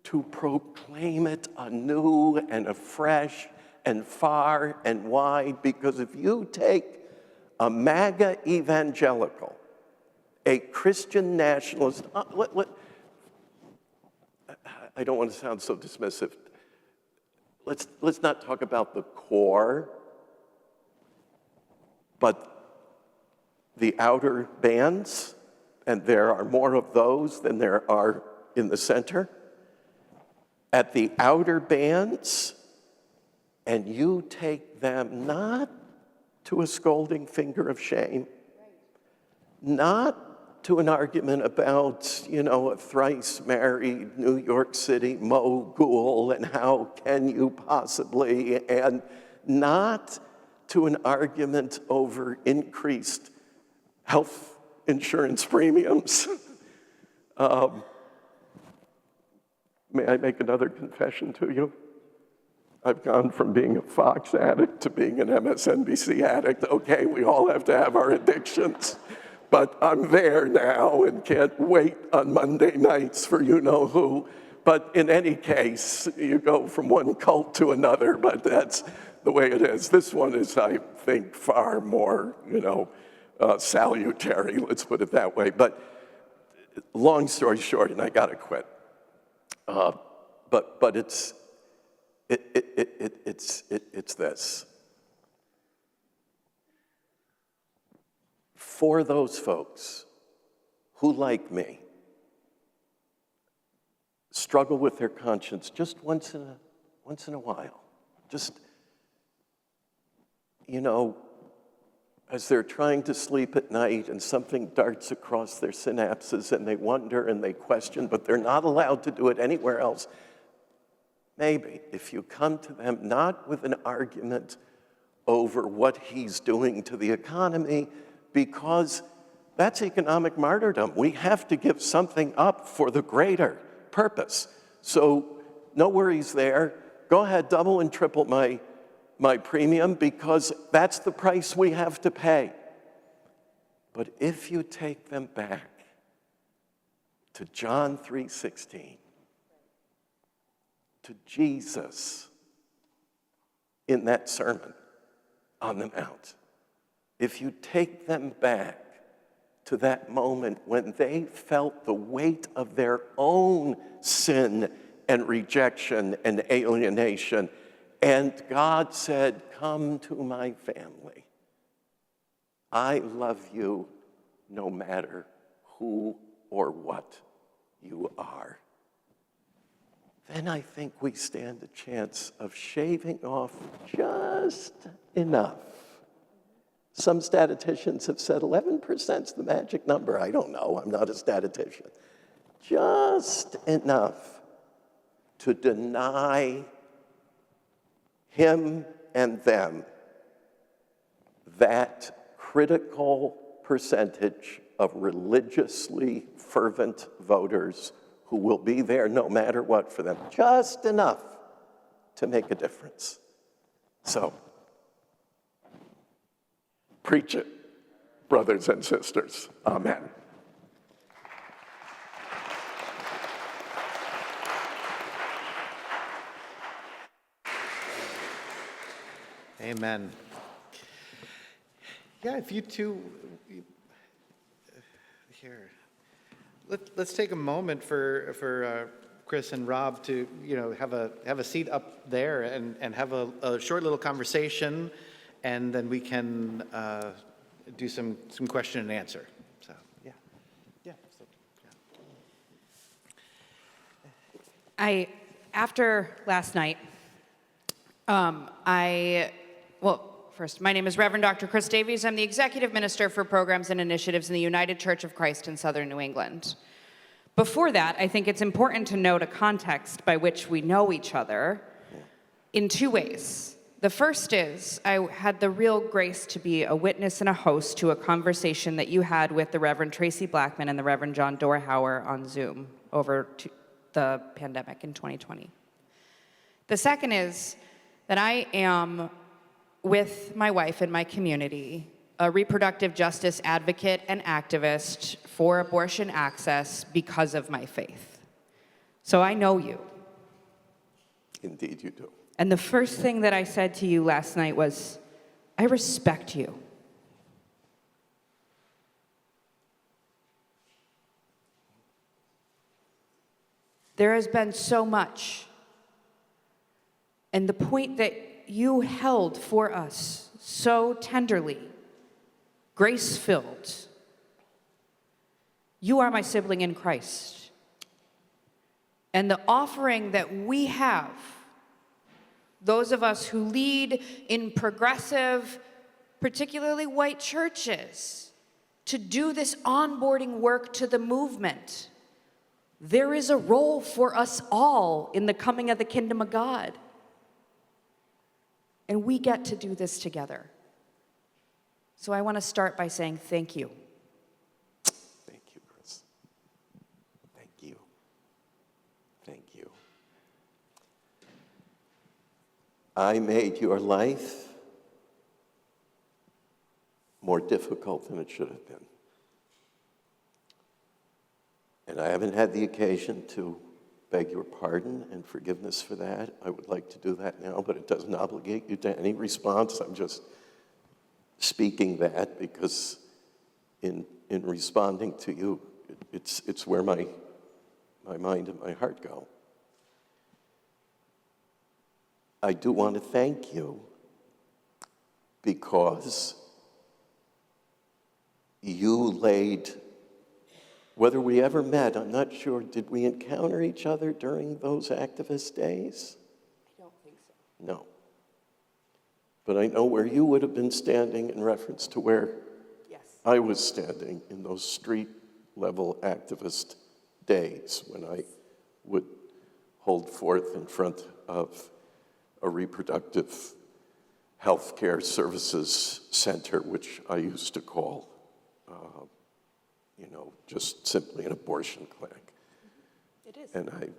to proclaim it anew and afresh and far and wide, because if you take a MAGA evangelical, a Christian nationalist, I don't want to sound so dismissive. Let's not talk about the core, but the outer bands, and there are more of those than there are in the center. At the outer bands, and you take them not to a scolding finger of shame, not to an argument about, a thrice married New York City mogul and how can you possibly, and not to an argument over increased health insurance premiums. May I make another confession to you? I've gone from being a Fox addict to being an MSNBC addict. Okay, we all have to have our addictions, but I'm there now and can't wait on Monday nights for you-know-who. But in any case, you go from one cult to another, but that's the way it is. This one is, I think, far more, salutary, let's put it that way. But long story short, and I gotta quit, but it's this. For those folks who, like me, struggle with their conscience just once in a while, just, as they're trying to sleep at night and something darts across their synapses and they wonder and they question, but they're not allowed to do it anywhere else. Maybe if you come to them not with an argument over what he's doing to the economy, because that's economic martyrdom. We have to give something up for the greater purpose. So no worries there. Go ahead, double and triple my premium, because that's the price we have to pay. But if you take them back to John 3:16, to Jesus in that Sermon on the Mount, if you take them back to that moment when they felt the weight of their own sin and rejection and alienation, and God said, "Come to my family. I love you no matter who or what you are," then I think we stand a chance of shaving off just enough. Some statisticians have said 11% is the magic number. I don't know, I'm not a statistician. Just enough to deny him and them that critical percentage of religiously fervent voters who will be there no matter what for them. Just enough to make a difference. So, preach it, brothers and sisters. Amen. Amen. Yeah, if you two, here, let's take a moment for Chris and Rob to have a seat up there and have a short little conversation, and then we can do some question and answer. So yeah. After last night, first, my name is Reverend Dr. Chris Davies. I'm the Executive Minister for Programs and Initiatives in the United Church of Christ in Southern New England. Before that, I think it's important to note a context by which we know each other in two ways. The first is, I had the real grace to be a witness and a host to a conversation that you had with the Reverend Tracy Blackman and the Reverend John Dorhauer on Zoom over the pandemic in 2020. The second is that I am, with my wife and my community, a reproductive justice advocate and activist for abortion access because of my faith. So I know you. Indeed you do. And the first thing that I said to you last night was, I respect you. There has been so much. And the point that you held for us so tenderly, grace-filled. You are my sibling in Christ. And the offering that we have, those of us who lead in progressive, particularly white churches, to do this onboarding work to the movement, there is a role for us all in the coming of the kingdom of God. And we get to do this together. So I want to start by saying thank you. Thank you, Chris. Thank you. Thank you. I made your life more difficult than it should have been. And I haven't had the occasion to beg your pardon and forgiveness for that. I would like to do that now, but it doesn't obligate you to any response. I'm just speaking that because in responding to you, it's where my mind and my heart go. I do want to thank you because you laid, whether we ever met, I'm not sure, did we encounter each other during those activist days? I don't think so. No. But I know where you would have been standing in reference to where Yes. I was standing in those street-level activist days when I would hold forth in front of a reproductive health care services center, which I used to call, just simply an abortion clinic. It is. And I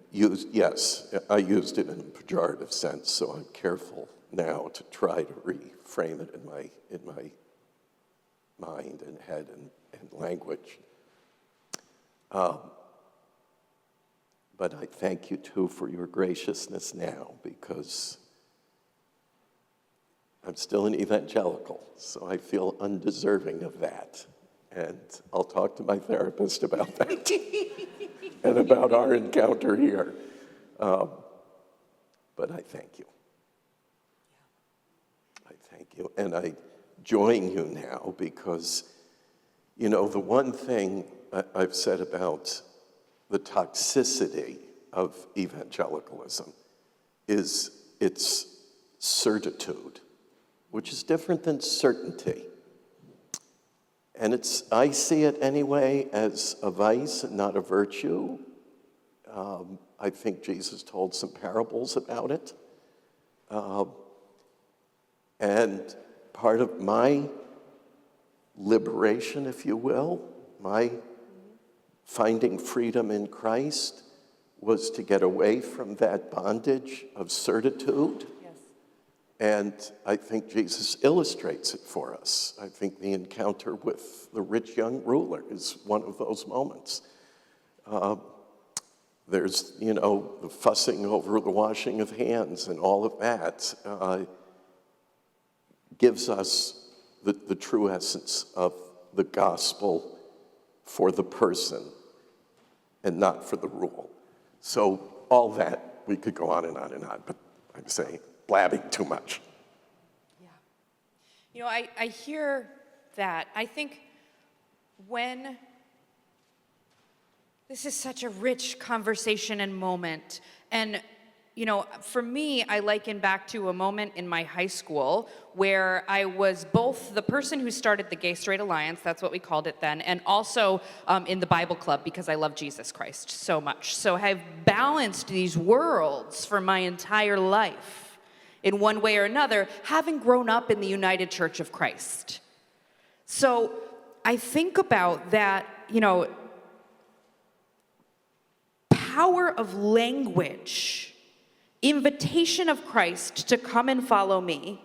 used it in a pejorative sense, so I'm careful now to try to reframe it in my mind and head and language. But I thank you too for your graciousness now, because I'm still an evangelical, so I feel undeserving of that. And I'll talk to my therapist about that and about our encounter here. But I thank you. I thank you. And I join you now because, you know, the one thing I've said about the toxicity of evangelicalism is its certitude, which is different than certainty. And I see it anyway as a vice and not a virtue. I think Jesus told some parables about it. And part of my liberation, if you will, my finding freedom in Christ was to get away from that bondage of certitude. Yes. And I think Jesus illustrates it for us. I think the encounter with the rich young ruler is one of those moments. There's, you know, the fussing over the washing of hands and all of that gives us the true essence of the gospel for the person and not for the rule. So all that, we could go on and on and on, but I'm saying blabbing too much. Yeah. You know, I hear that. I think when this is such a rich conversation and moment, and you know, for me, I liken back to a moment in my high school where I was both the person who started the Gay Straight Alliance, that's what we called it then, and also in the Bible Club because I love Jesus Christ so much. So I've balanced these worlds for my entire life in one way or another, having grown up in the United Church of Christ. So I think about that, you know, power of language. Invitation of Christ to come and follow me.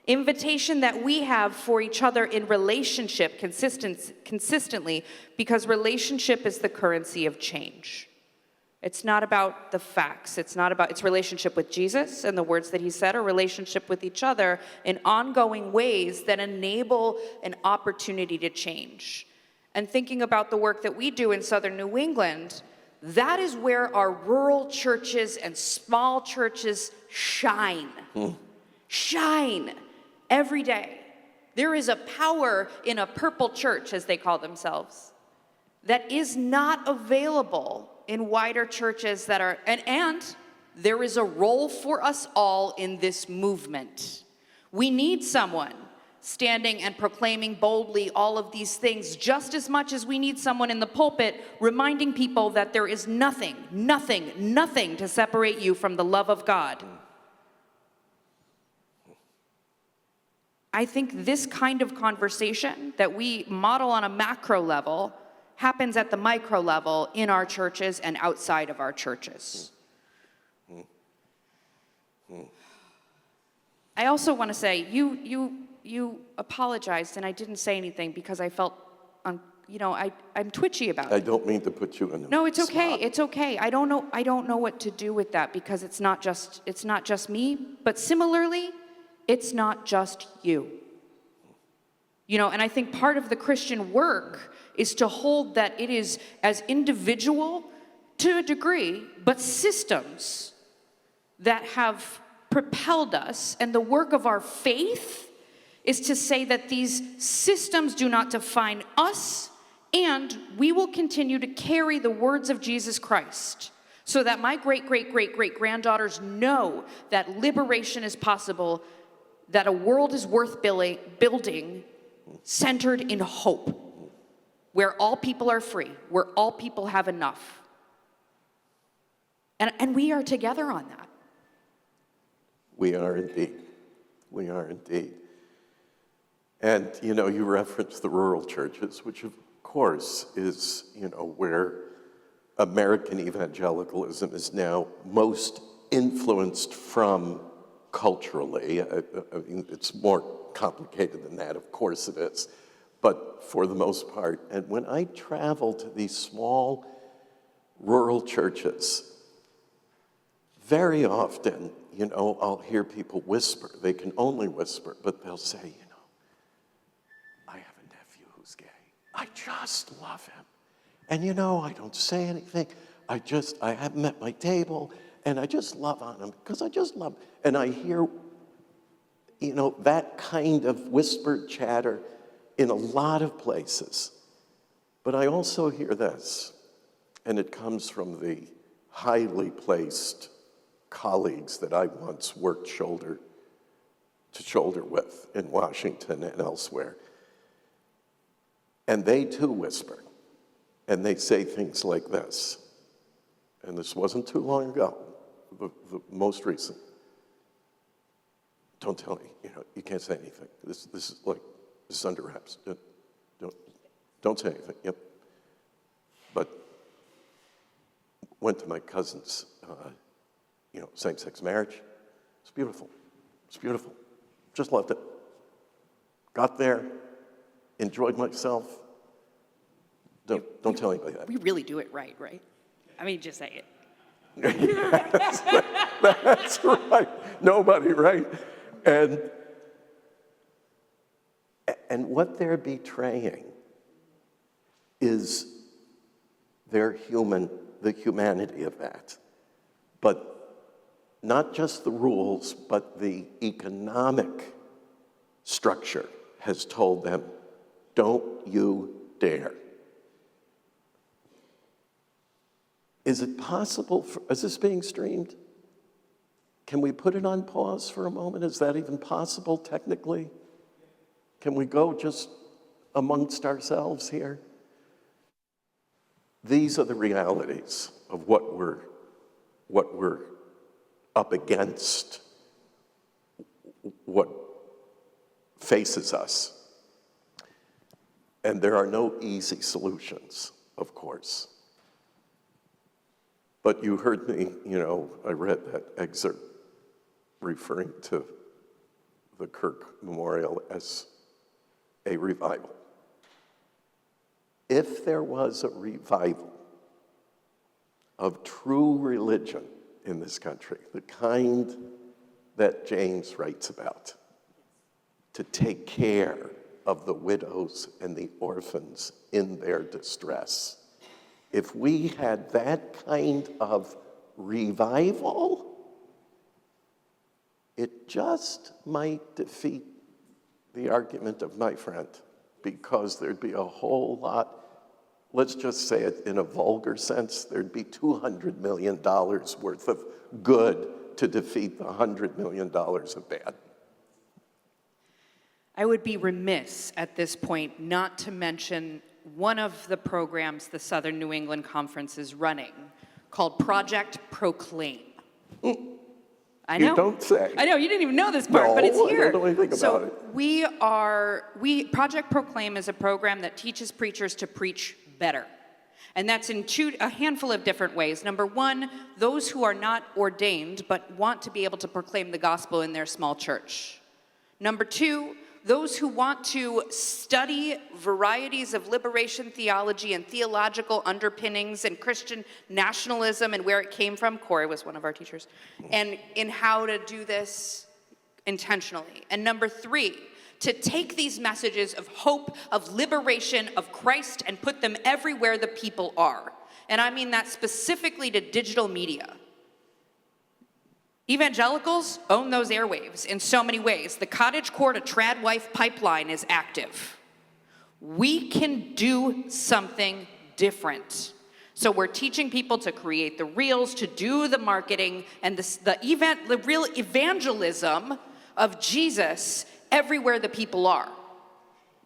Invitation that we have for each other in relationship consistently, because relationship is the currency of change. It's not about the facts. It's relationship with Jesus and the words that he said, or relationship with each other in ongoing ways that enable an opportunity to change. And thinking about the work that we do in Southern New England, that is where our rural churches and small churches shine. Shine every day. There is a power in a purple church, as they call themselves, that is not available in wider churches that are, and there is a role for us all in this movement. We need someone standing and proclaiming boldly all of these things just as much as we need someone in the pulpit reminding people that there is nothing to separate you from the love of God. I think this kind of conversation that we model on a macro level happens at the micro level in our churches and outside of our churches. I also want to say, you apologized, and I didn't say anything because I felt, I'm twitchy about it. I don't mean to put you in a No, it's okay. spot. It's okay. I don't know what to do with that because it's not just me, but similarly, it's not just you. You know, and I think part of the Christian work is to hold that it is as individual to a degree, but systems that have propelled us, and the work of our faith is to say that these systems do not define us, and we will continue to carry the words of Jesus Christ so that my great-great-great-great-granddaughters know that liberation is possible, that a world is worth building centered in hope, where all people are free, where all people have enough. And we are together on that. We are indeed. We are indeed. And, you know, you referenced the rural churches, which of course is, you know, where American evangelicalism is now most influenced from culturally. I mean, it's more complicated than that, of course it is, but for the most part. And when I travel to these small rural churches, very often, you know, I'll hear people whisper. They can only whisper, but they'll say, you know, I have a nephew who's gay. I just love him. And you know, I don't say anything. I have him at my table, and I just love on him because I just love him. And I hear, you know, that kind of whispered chatter in a lot of places. But I also hear this, and it comes from the highly placed colleagues that I once worked shoulder to shoulder with in Washington and elsewhere. And they too whisper, and they say things like this. And this wasn't too long ago, the most recent. Don't tell me, you know, you can't say anything. This is under wraps. Don't say anything. Yep. But went to my cousin's, you know, same-sex marriage. It's beautiful. It's beautiful. Just loved it. Got there, enjoyed myself. Don't tell anybody that. We really do it right, right? I mean, just say it. Yes, that's right. Nobody, right? And what they're betraying is the humanity of that. But not just the rules, but the economic structure has told them, don't you dare. Is it possible, is this being streamed? Can we put it on pause for a moment? Is that even possible technically? Can we go just amongst ourselves here? These are the realities of what we're up against, what faces us. And there are no easy solutions, of course. But you heard me, you know, I read that excerpt referring to the Kirk Memorial as a revival. If there was a revival of true religion in this country, the kind that James writes about, to take care of the widows and the orphans in their distress, if we had that kind of revival, it just might defeat the argument of my friend, because there'd be a whole lot, let's just say it in a vulgar sense, there'd be $200 million worth of good to defeat the $100 million of bad. I would be remiss at this point not to mention one of the programs the Southern New England Conference is running, called Project Proclaim. I know. You don't say. I know, you didn't even know this part, No, but it's I here. don't know anything about it. Project Proclaim is a program that teaches preachers to preach better. And that's in a handful of different ways. Number one, those who are not ordained but want to be able to proclaim the gospel in their small church. Number two, those who want to study varieties of liberation theology and theological underpinnings and Christian nationalism and where it came from. Corey was one of our teachers. And in how to do this intentionally. And number three, to take these messages of hope, of liberation, of Christ, and put them everywhere the people are. And I mean that specifically to digital media. Evangelicals own those airwaves in so many ways. The Cottage Core to Tradwife pipeline is active. We can do something different. So we're teaching people to create the reels, to do the marketing, and the real evangelism of Jesus everywhere the people are.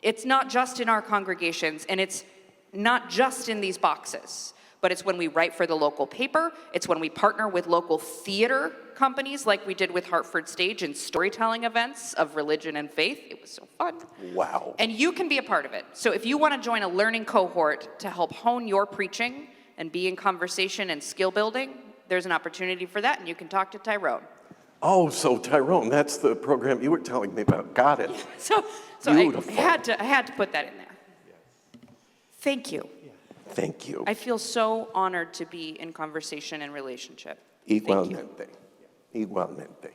It's not just in our congregations, and it's not just in these boxes, but it's when we write for the local paper, it's when we partner with local theater companies like we did with Hartford Stage and storytelling events of religion and faith. It was so fun. Wow. And you can be a part of it. So if you want to join a learning cohort to help hone your preaching and be in conversation and skill building, there's an opportunity for that, and you can talk to Tyrone. Oh, so Tyrone, that's the program you were telling me about. Got it. So Beautiful. I had to put that in there. Thank you. Thank you. I feel so honored to be in conversation and relationship. Thank you. Igualmente. Igualmente.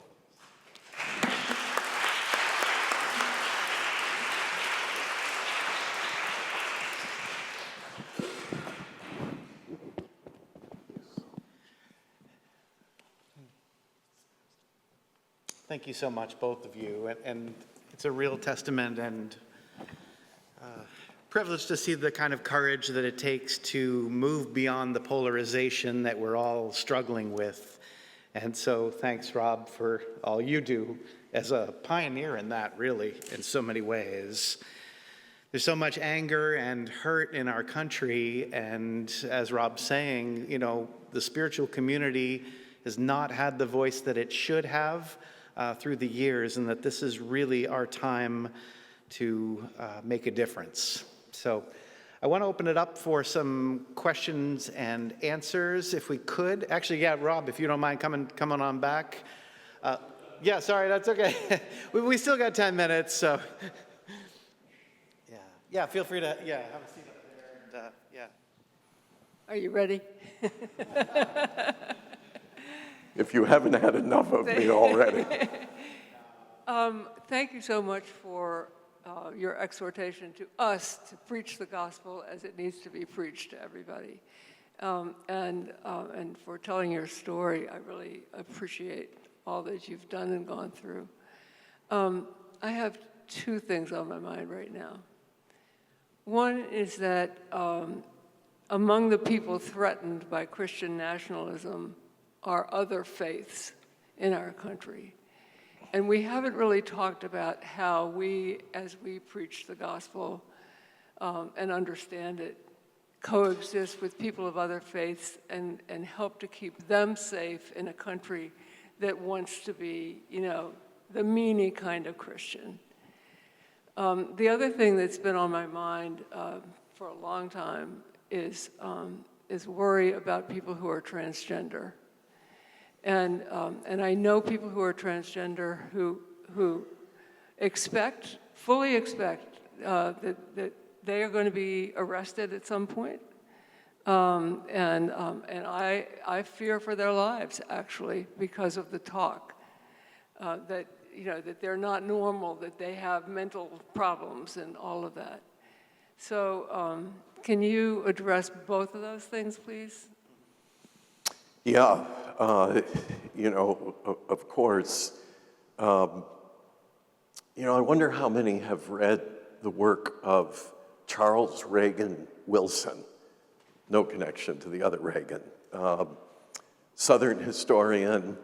Thank you so much, both of you. And it's a real testament and privilege to see the kind of courage that it takes to move beyond the polarization that we're all struggling with. And so thanks, Rob, for all you do as a pioneer in that, really, in so many ways. There's so much anger and hurt in our country, and as Rob's saying, you know, the spiritual community has not had the voice that it should have through the years, and that this is really our time to make a difference. So I want to open it up for some questions and answers, if we could. Actually, yeah, Rob, if you don't mind coming on back. Yeah, sorry, that's okay. we still got 10 minutes, so. Yeah, feel free to, have a seat up there. And, yeah. Are you ready? If you haven't had enough of me already. Thank you so much for your exhortation to us to preach the gospel as it needs to be preached to everybody. And for telling your story. I really appreciate all that you've done and gone through. I have two things on my mind right now. One is that among the people threatened by Christian nationalism are other faiths in our country. And we haven't really talked about how we, as we preach the gospel and understand it, coexist with people of other faiths and help to keep them safe in a country that wants to be, you know, the meanie kind of Christian. The other thing that's been on my mind for a long time is worry about people who are transgender. And I know people who are transgender who fully expect that they are going to be arrested at some point. And I fear for their lives, actually, because of the talk that, you know, that they're not normal, that they have mental problems and all of that. So can you address both of those things, please? Yeah, you know, of course. You know, I wonder how many have read the work of Charles Reagan Wilson. No connection to the other Reagan. Southern historian.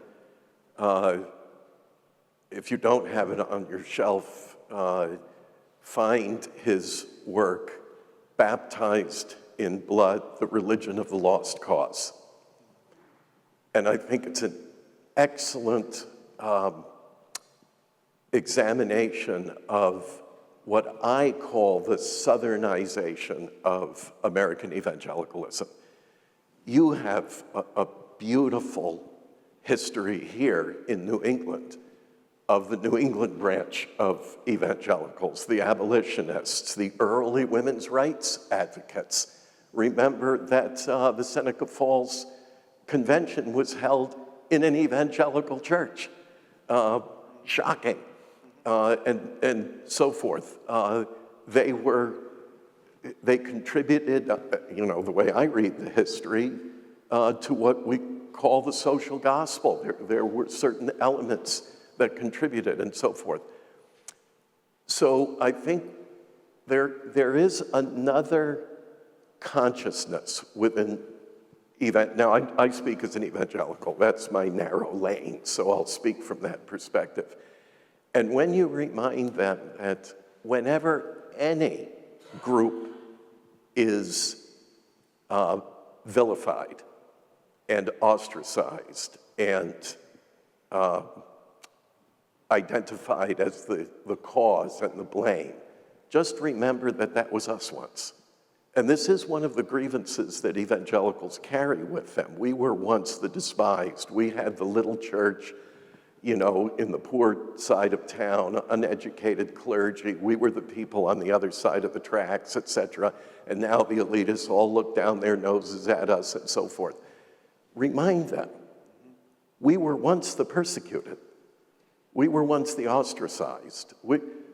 If you don't have it on your shelf, find his work, Baptized in Blood, The Religion of the Lost Cause. And I think it's an excellent examination of what I call the Southernization of American evangelicalism. You have a beautiful history here in New England of the New England branch of evangelicals, the abolitionists, the early women's rights advocates. Remember that the Seneca Falls Convention was held in an evangelical church. Shocking. And so forth. They contributed, you know, the way I read the history, to what we call the social gospel. There were certain elements that contributed and so forth. So I think there is another consciousness within now I speak as an evangelical. That's my narrow lane, so I'll speak from that perspective. And when you remind them that whenever any group is vilified and ostracized and identified as the cause and the blame, just remember that that was us once. And this is one of the grievances that evangelicals carry with them. We were once the despised. We had the little church, in the poor side of town, uneducated clergy. We were the people on the other side of the tracks, etc. And now the elitists all look down their noses at us and so forth. Remind them, we were once the persecuted. We were once the ostracized.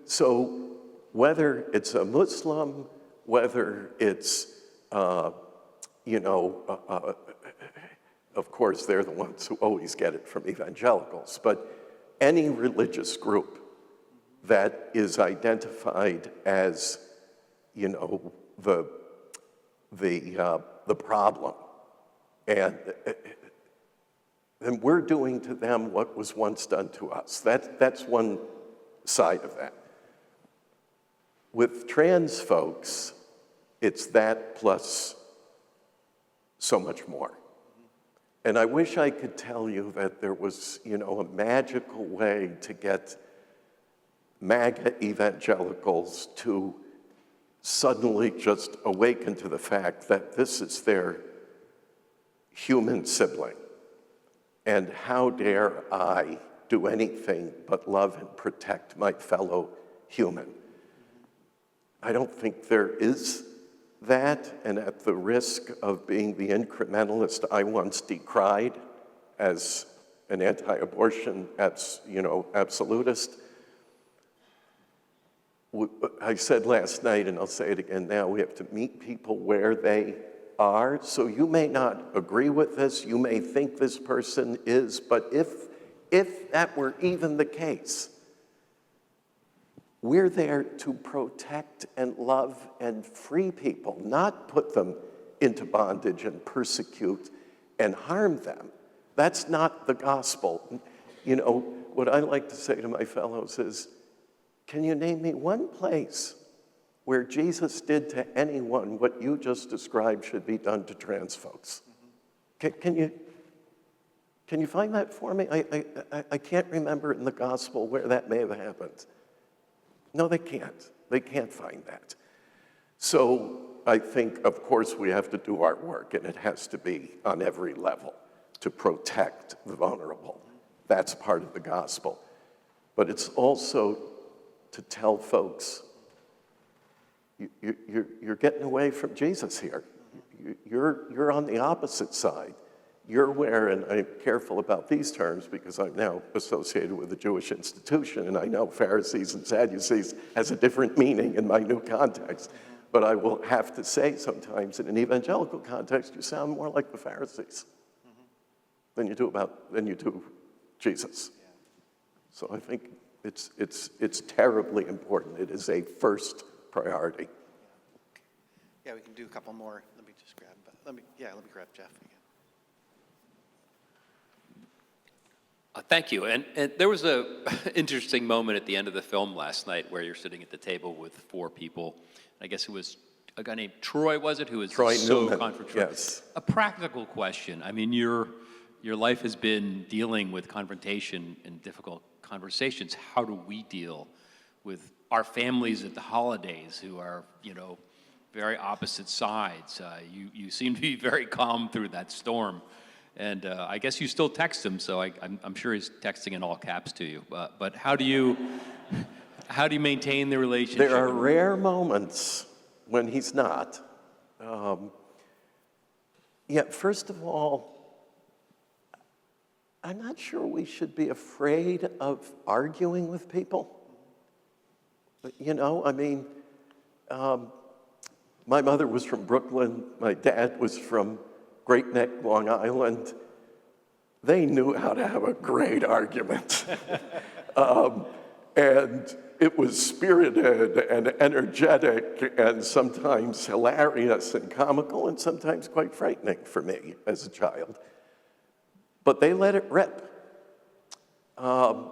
So whether it's a Muslim, whether it's, of course, they're the ones who always get it from evangelicals, but any religious group that is identified as, the problem, and we're doing to them what was once done to us. That's one side of that. With trans folks, it's that plus so much more. And I wish I could tell you that there was, a magical way to get MAGA evangelicals to suddenly just awaken to the fact that this is their human sibling. And how dare I do anything but love and protect my fellow human? I don't think there is that, and at the risk of being the incrementalist I once decried as an anti-abortion, absolutist, I said last night, and I'll say it again now, we have to meet people where they are. So you may not agree with this, you may think this person is, but if that were even the case, we're there to protect and love and free people, not put them into bondage and persecute and harm them. That's not the gospel. What I like to say to my fellows is, can you name me one place where Jesus did to anyone what you just described should be done to trans folks? Can you find that for me? I can't remember in the gospel where that may have happened. No, they can't. They can't find that. So I think, of course, we have to do our work, and it has to be on every level to protect the vulnerable. That's part of the gospel. But it's also to tell folks, you're getting away from Jesus here. You're on the opposite side. You're where, and I'm careful about these terms because I'm now associated with a Jewish institution, and I know Pharisees and Sadducees has a different meaning in my new context. But I will have to say sometimes in an evangelical context, you sound more like the Pharisees than you do Jesus. So I think it's terribly important. It is a first priority. Yeah, we can do a couple more. Let me grab Jeff again. Thank you. And there was an interesting moment at the end of the film last night where you're sitting at the table with four people. I guess it was a guy named Troy, was it? Who was Troy so Newman, confrontational. yes. A practical question. I mean, your life has been dealing with confrontation and difficult conversations. How do we deal with our families at the holidays who are, very opposite sides? You seem to be very calm through that storm. And I guess you still text him, so I'm sure he's texting in all caps to you. But how do you maintain the relationship? There are rare moments when he's not. First of all, I'm not sure we should be afraid of arguing with people. My mother was from Brooklyn. My dad was from Great Neck, Long Island. They knew how to have a great argument. And it was spirited and energetic and sometimes hilarious and comical and sometimes quite frightening for me as a child. But they let it rip. I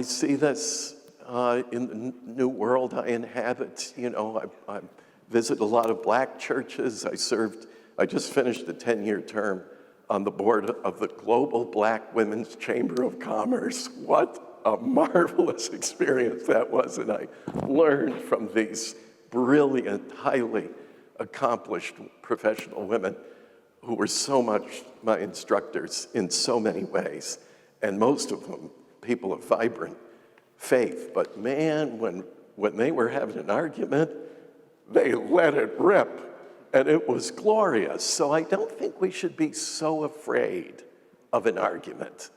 see this in the new world I inhabit. I visit a lot of black churches. I just finished a 10-year term on the board of the Global Black Women's Chamber of Commerce. What a marvelous experience that was. And I learned from these brilliant, highly accomplished professional women who were so much my instructors in so many ways, and most of them people of vibrant faith. But man, when they were having an argument, they let it rip, and it was glorious. So I don't think we should be so afraid of an argument.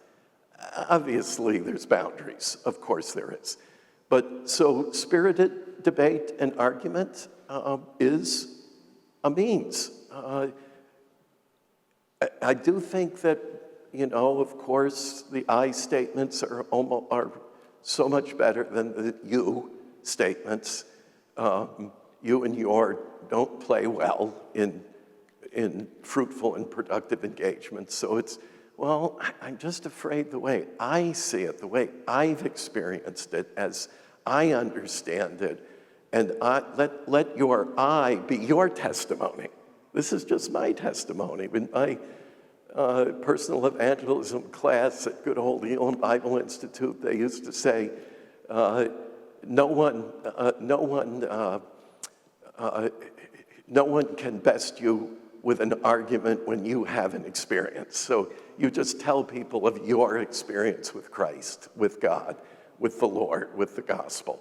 Obviously, there's boundaries. Of course there is. But so spirited debate and argument is a means. I do think that, of course, the I statements are so much better than the you statements. You and your don't play well in fruitful and productive engagements. So it's, well, I'm just afraid the way I see it, the way I've experienced it, as I understand it, and let your I be your testimony. This is just my testimony. In my personal evangelism class at good old Elam Bible Institute, they used to say, no one can best you with an argument when you have an experience. So you just tell people of your experience with Christ, with God, with the Lord, with the gospel.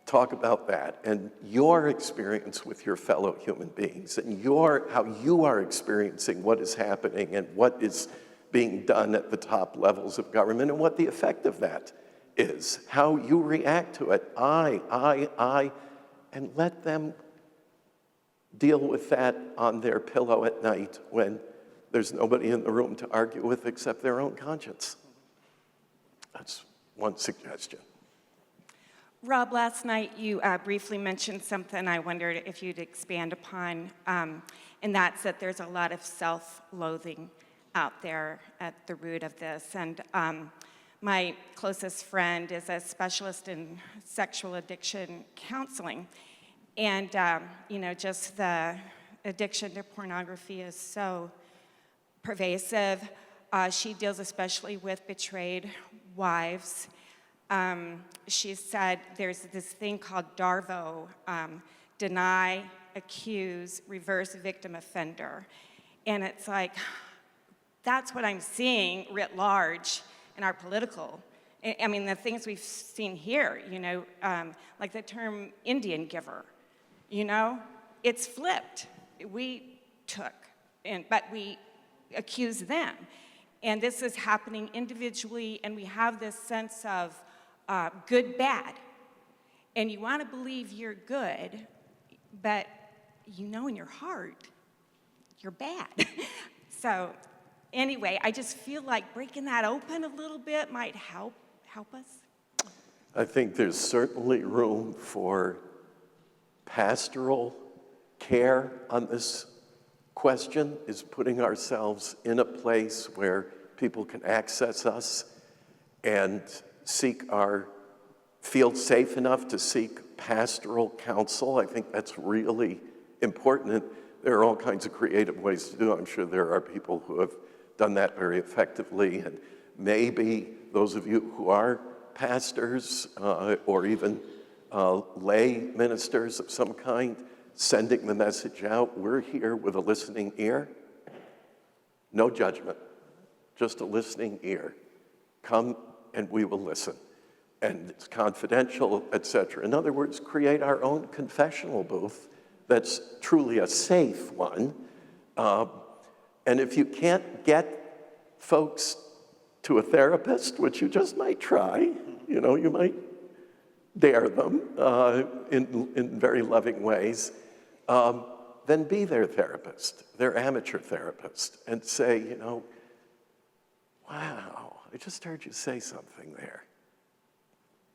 Talk about that and your experience with your fellow human beings and how you are experiencing what is happening and what is being done at the top levels of government and what the effect of that is, how you react to it. I, and let them deal with that on their pillow at night when there's nobody in the room to argue with except their own conscience. That's one suggestion. Rob, last night you briefly mentioned something I wondered if you'd expand upon, and that's that there's a lot of self-loathing out there at the root of this. And my closest friend is a specialist in sexual addiction counseling. And, just the addiction to pornography is so pervasive. She deals especially with betrayed wives. She said there's this thing called DARVO, deny, accuse, reverse victim offender. And it's like, that's what I'm seeing writ large in our political. I mean, the things we've seen here, like the term Indian giver, it's flipped. We took, but we accuse them. And this is happening individually, and we have this sense of good, bad. And you want to believe you're good, but in your heart, you're bad. So anyway, I just feel like breaking that open a little bit might help us. I think there's certainly room for pastoral care on this question, is putting ourselves in a place where people can access us and feel safe enough to seek pastoral counsel. I think that's really important. There are all kinds of creative ways to do it. I'm sure there are people who have done that very effectively, and maybe those of you who are pastors or even lay ministers of some kind, sending the message out, we're here with a listening ear. No judgment, just a listening ear. Come and we will listen. And it's confidential, etc. In other words, create our own confessional booth that's truly a safe one. And if you can't get folks to a therapist, which you just might try, you might dare them in very loving ways, then be their therapist, their amateur therapist, and say, wow, I just heard you say something there.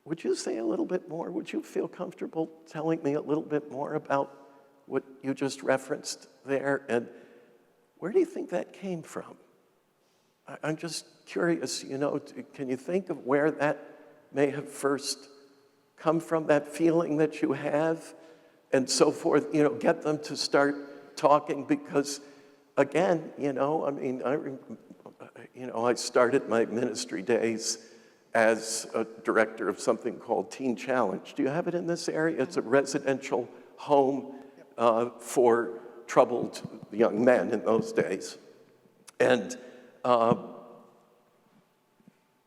Would you say a little bit more? Would you feel comfortable telling me a little bit more about what you just referenced there? And where do you think that came from? I'm just curious, can you think of where that may have first come from, that feeling that you have, and so forth, get them to start talking, because again, I started my ministry days as a director of something called Teen Challenge. Do you have it in this area? It's a residential home for troubled young men in those days. And,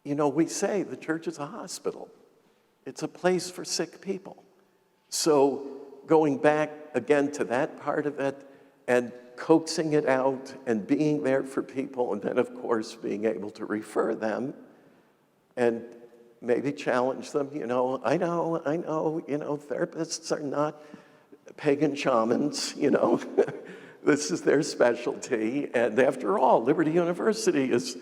you know, we say the church is a hospital. It's a place for sick people. So going back again to that part of it and coaxing it out and being there for people, and then, of course, being able to refer them and maybe challenge them. You know, I know, you know, therapists are not pagan shamans, you know. This is their specialty. And after all, Liberty University is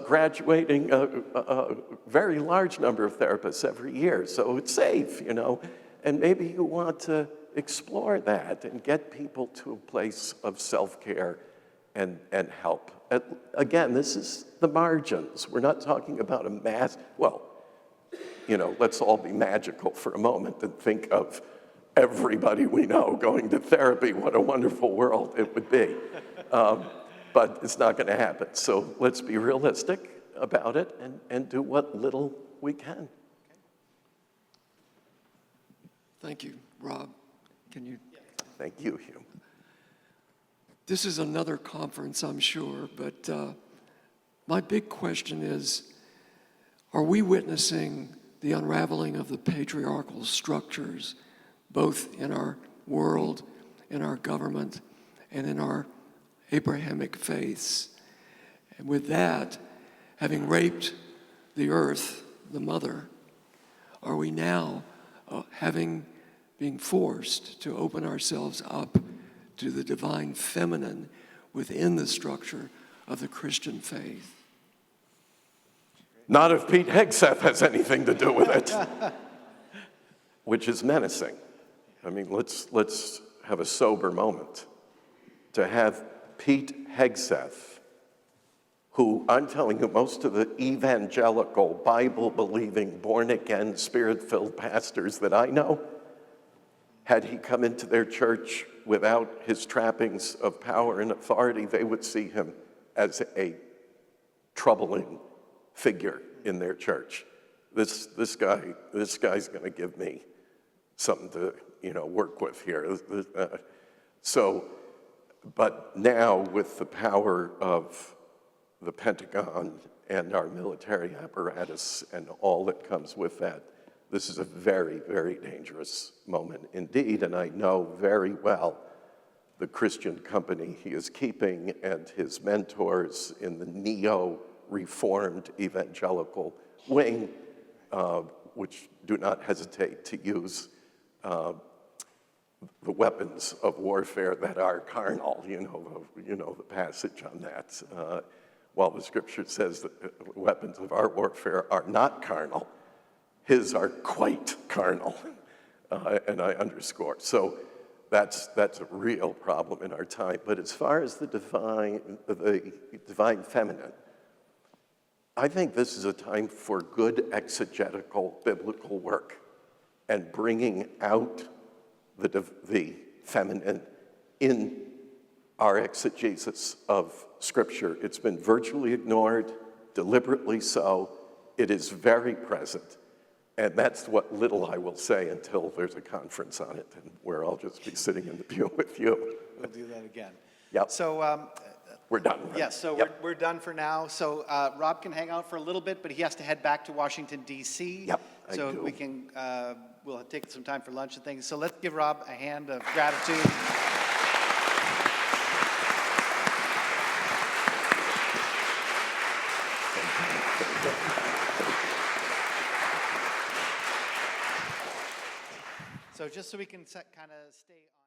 graduating a very large number of therapists every year, so it's safe, you know. And maybe you want to explore that and get people to a place of self-care and help. Again, this is the margins. We're not talking about a mass, well, you know, let's all be magical for a moment and think of everybody we know going to therapy. What a wonderful world it would be. But it's not going to happen. So let's be realistic about it and do what little we can. Thank you, Rob. Can you? Thank you, Hugh. This is another conference, I'm sure, but my big question is, are we witnessing the unraveling of the patriarchal structures, both in our world, in our government, and in our Abrahamic faiths? And with that, having raped the earth, the mother, are we now being forced to open ourselves up to the divine feminine within the structure of the Christian faith? Not if Pete Hegseth has anything to do with it, which is menacing. I mean, let's have a sober moment. To have Pete Hegseth, who I'm telling you, most of the evangelical, Bible-believing, born-again, spirit-filled pastors that I know, had he come into their church without his trappings of power and authority, they would see him as a troubling figure in their church. This guy's going to give me something to, you know, work with here. But now with the power of the Pentagon and our military apparatus and all that comes with that, this is a very, very dangerous moment indeed, and I know very well the Christian company he is keeping and his mentors in the neo-reformed evangelical wing, which do not hesitate to use the weapons of warfare that are carnal. You know the passage on that. While the scripture says that the weapons of our warfare are not carnal, his are quite carnal, and I underscore. So that's a real problem in our time. But as far as the divine feminine, I think this is a time for good exegetical biblical work and bringing out the feminine in our exegesis of Scripture. It's been virtually ignored, deliberately so. It is very present. And that's what little I will say until there's a conference on it, and where I'll just be sitting in the pew with you. We'll do that again. Yep. So, we're done. Right? yes, so Yep. we're done for now. So Rob can hang out for a little bit, but he has to head back to Washington, D.C. Yep, I So do. we can, we'll take some time for lunch and things. So let's give Rob a hand of gratitude. So just so we can kind of stay on.